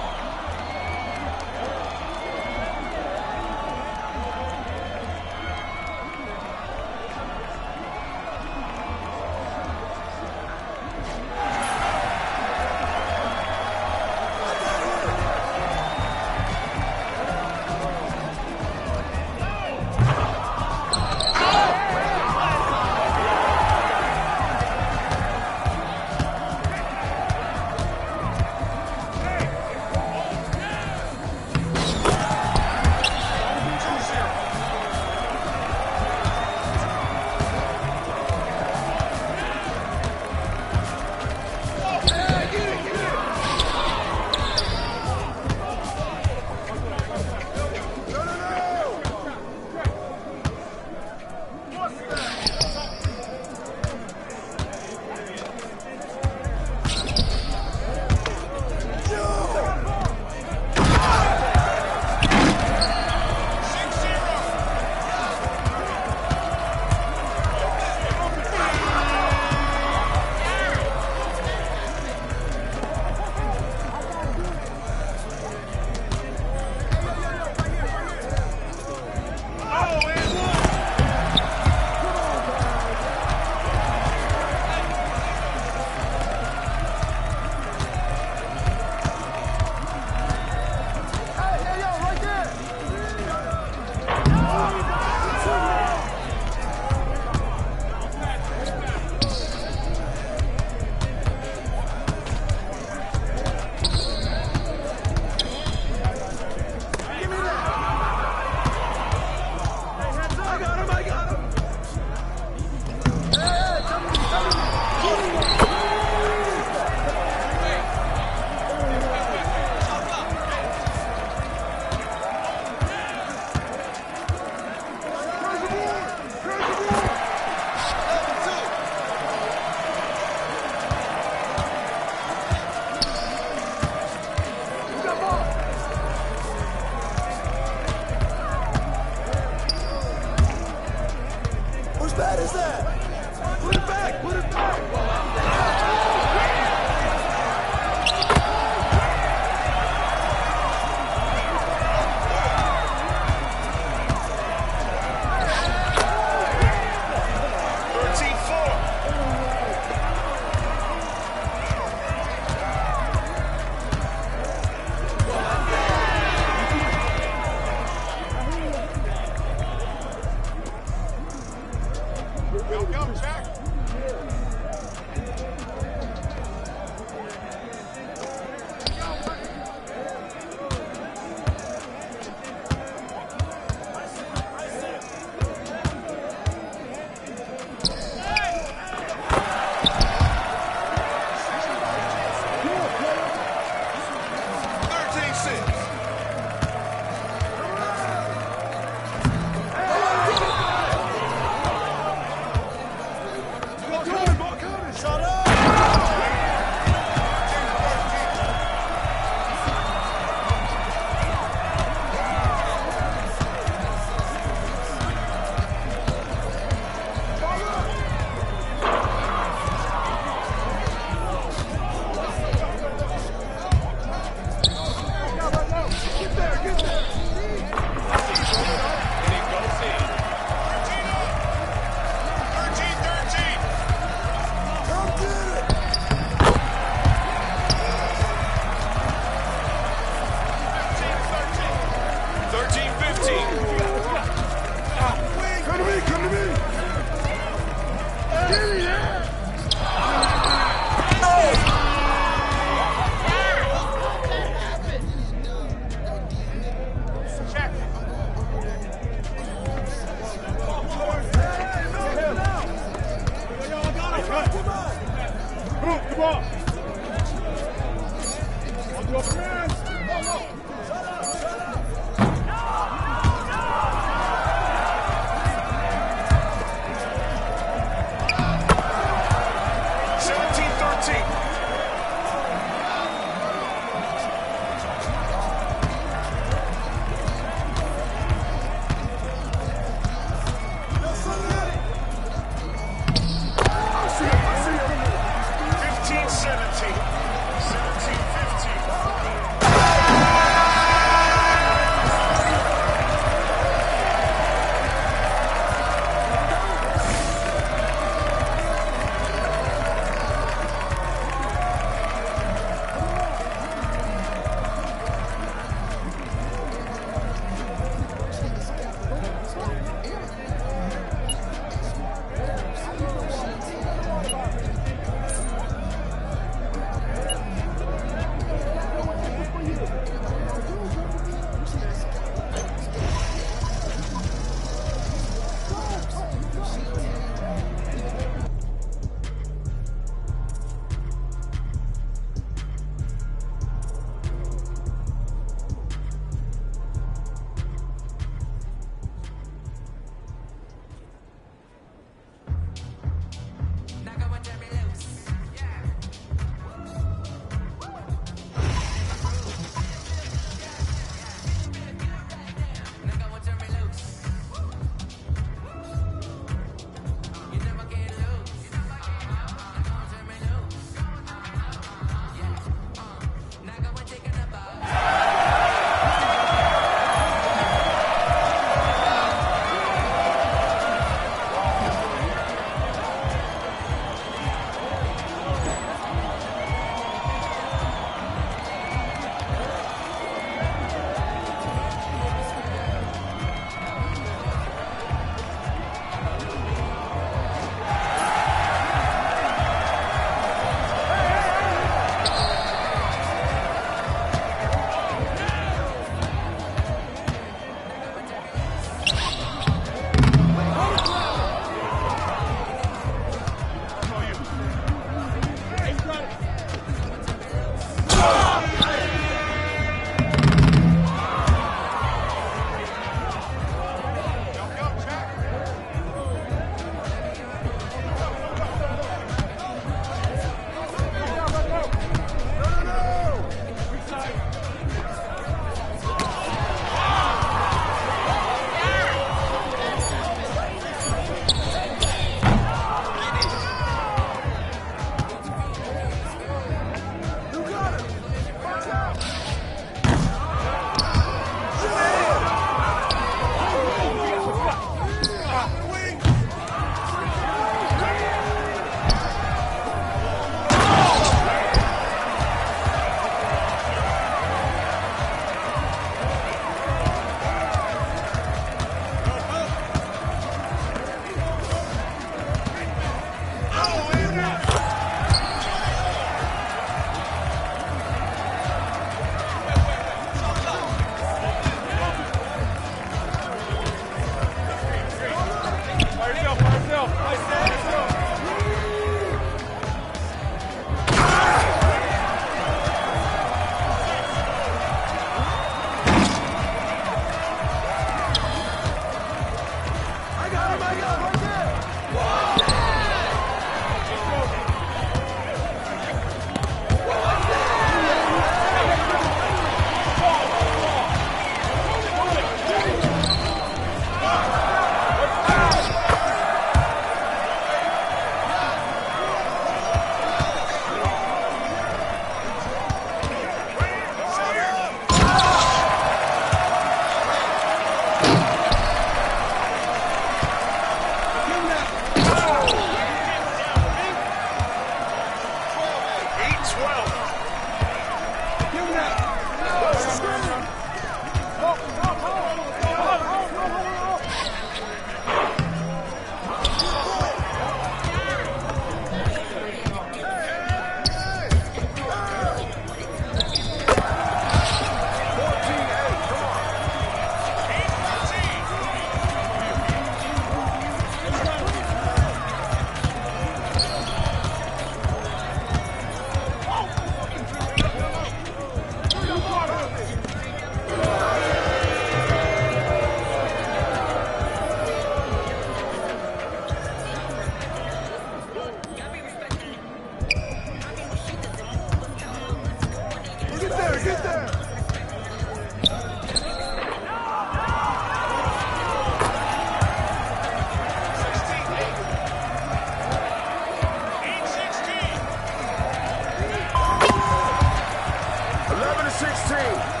16.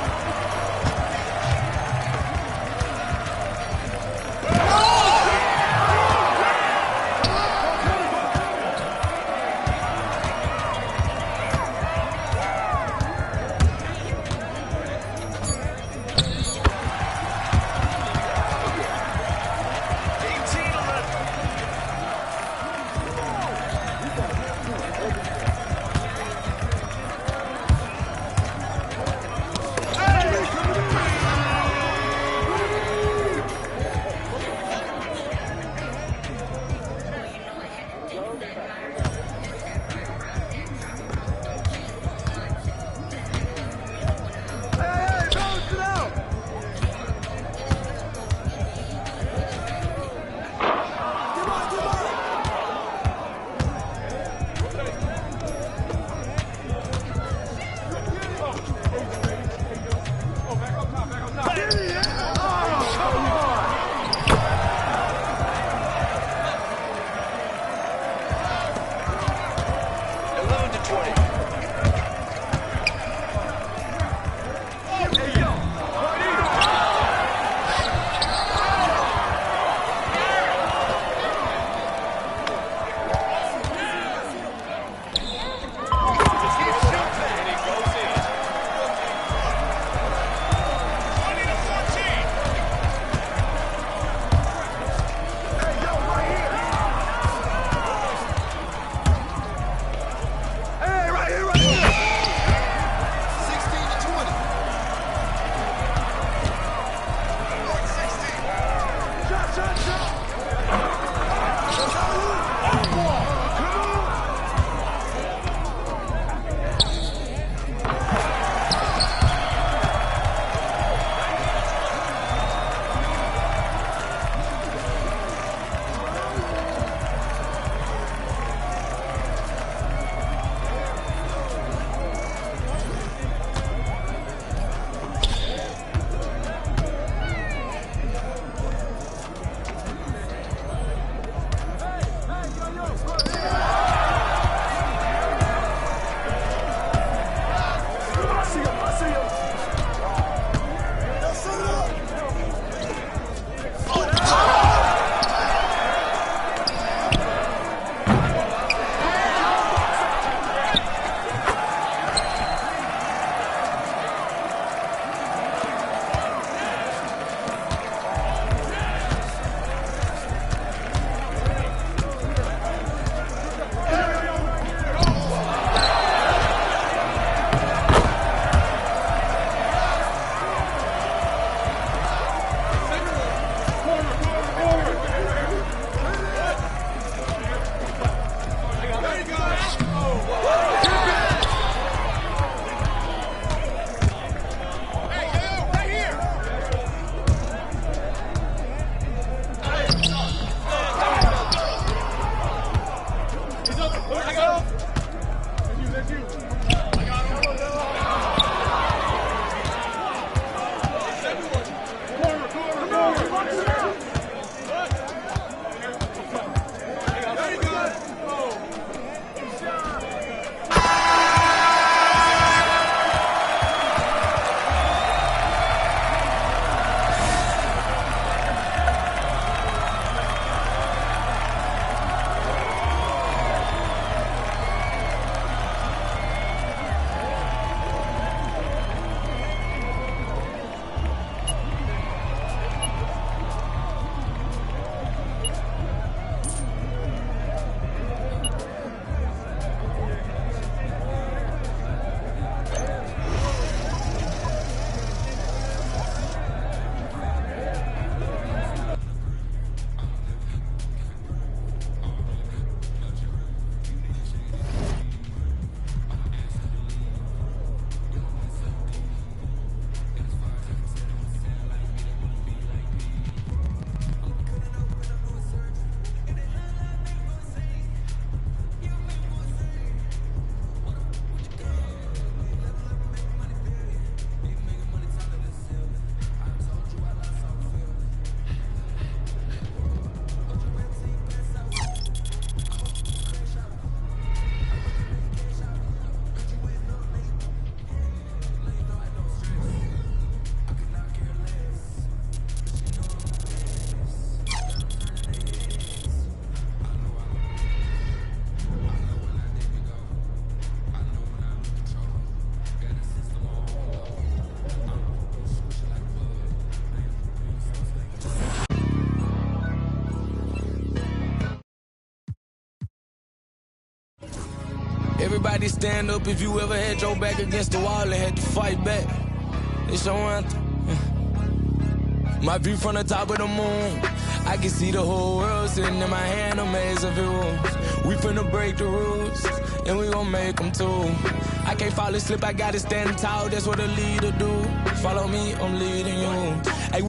Everybody stand up if you ever had your back against the wall and had to fight back. It's your anthem. My view from the top of the moon, I can see the whole world sitting in my hand, a maze of rules. We finna break the rules, and we gon' make them too. I can't fall asleep, I gotta stand tall, that's what a leader do. Follow me, I'm leading you. Hey,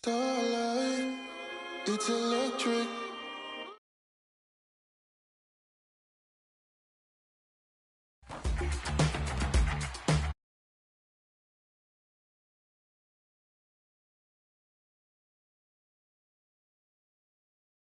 Starlight, it's electric.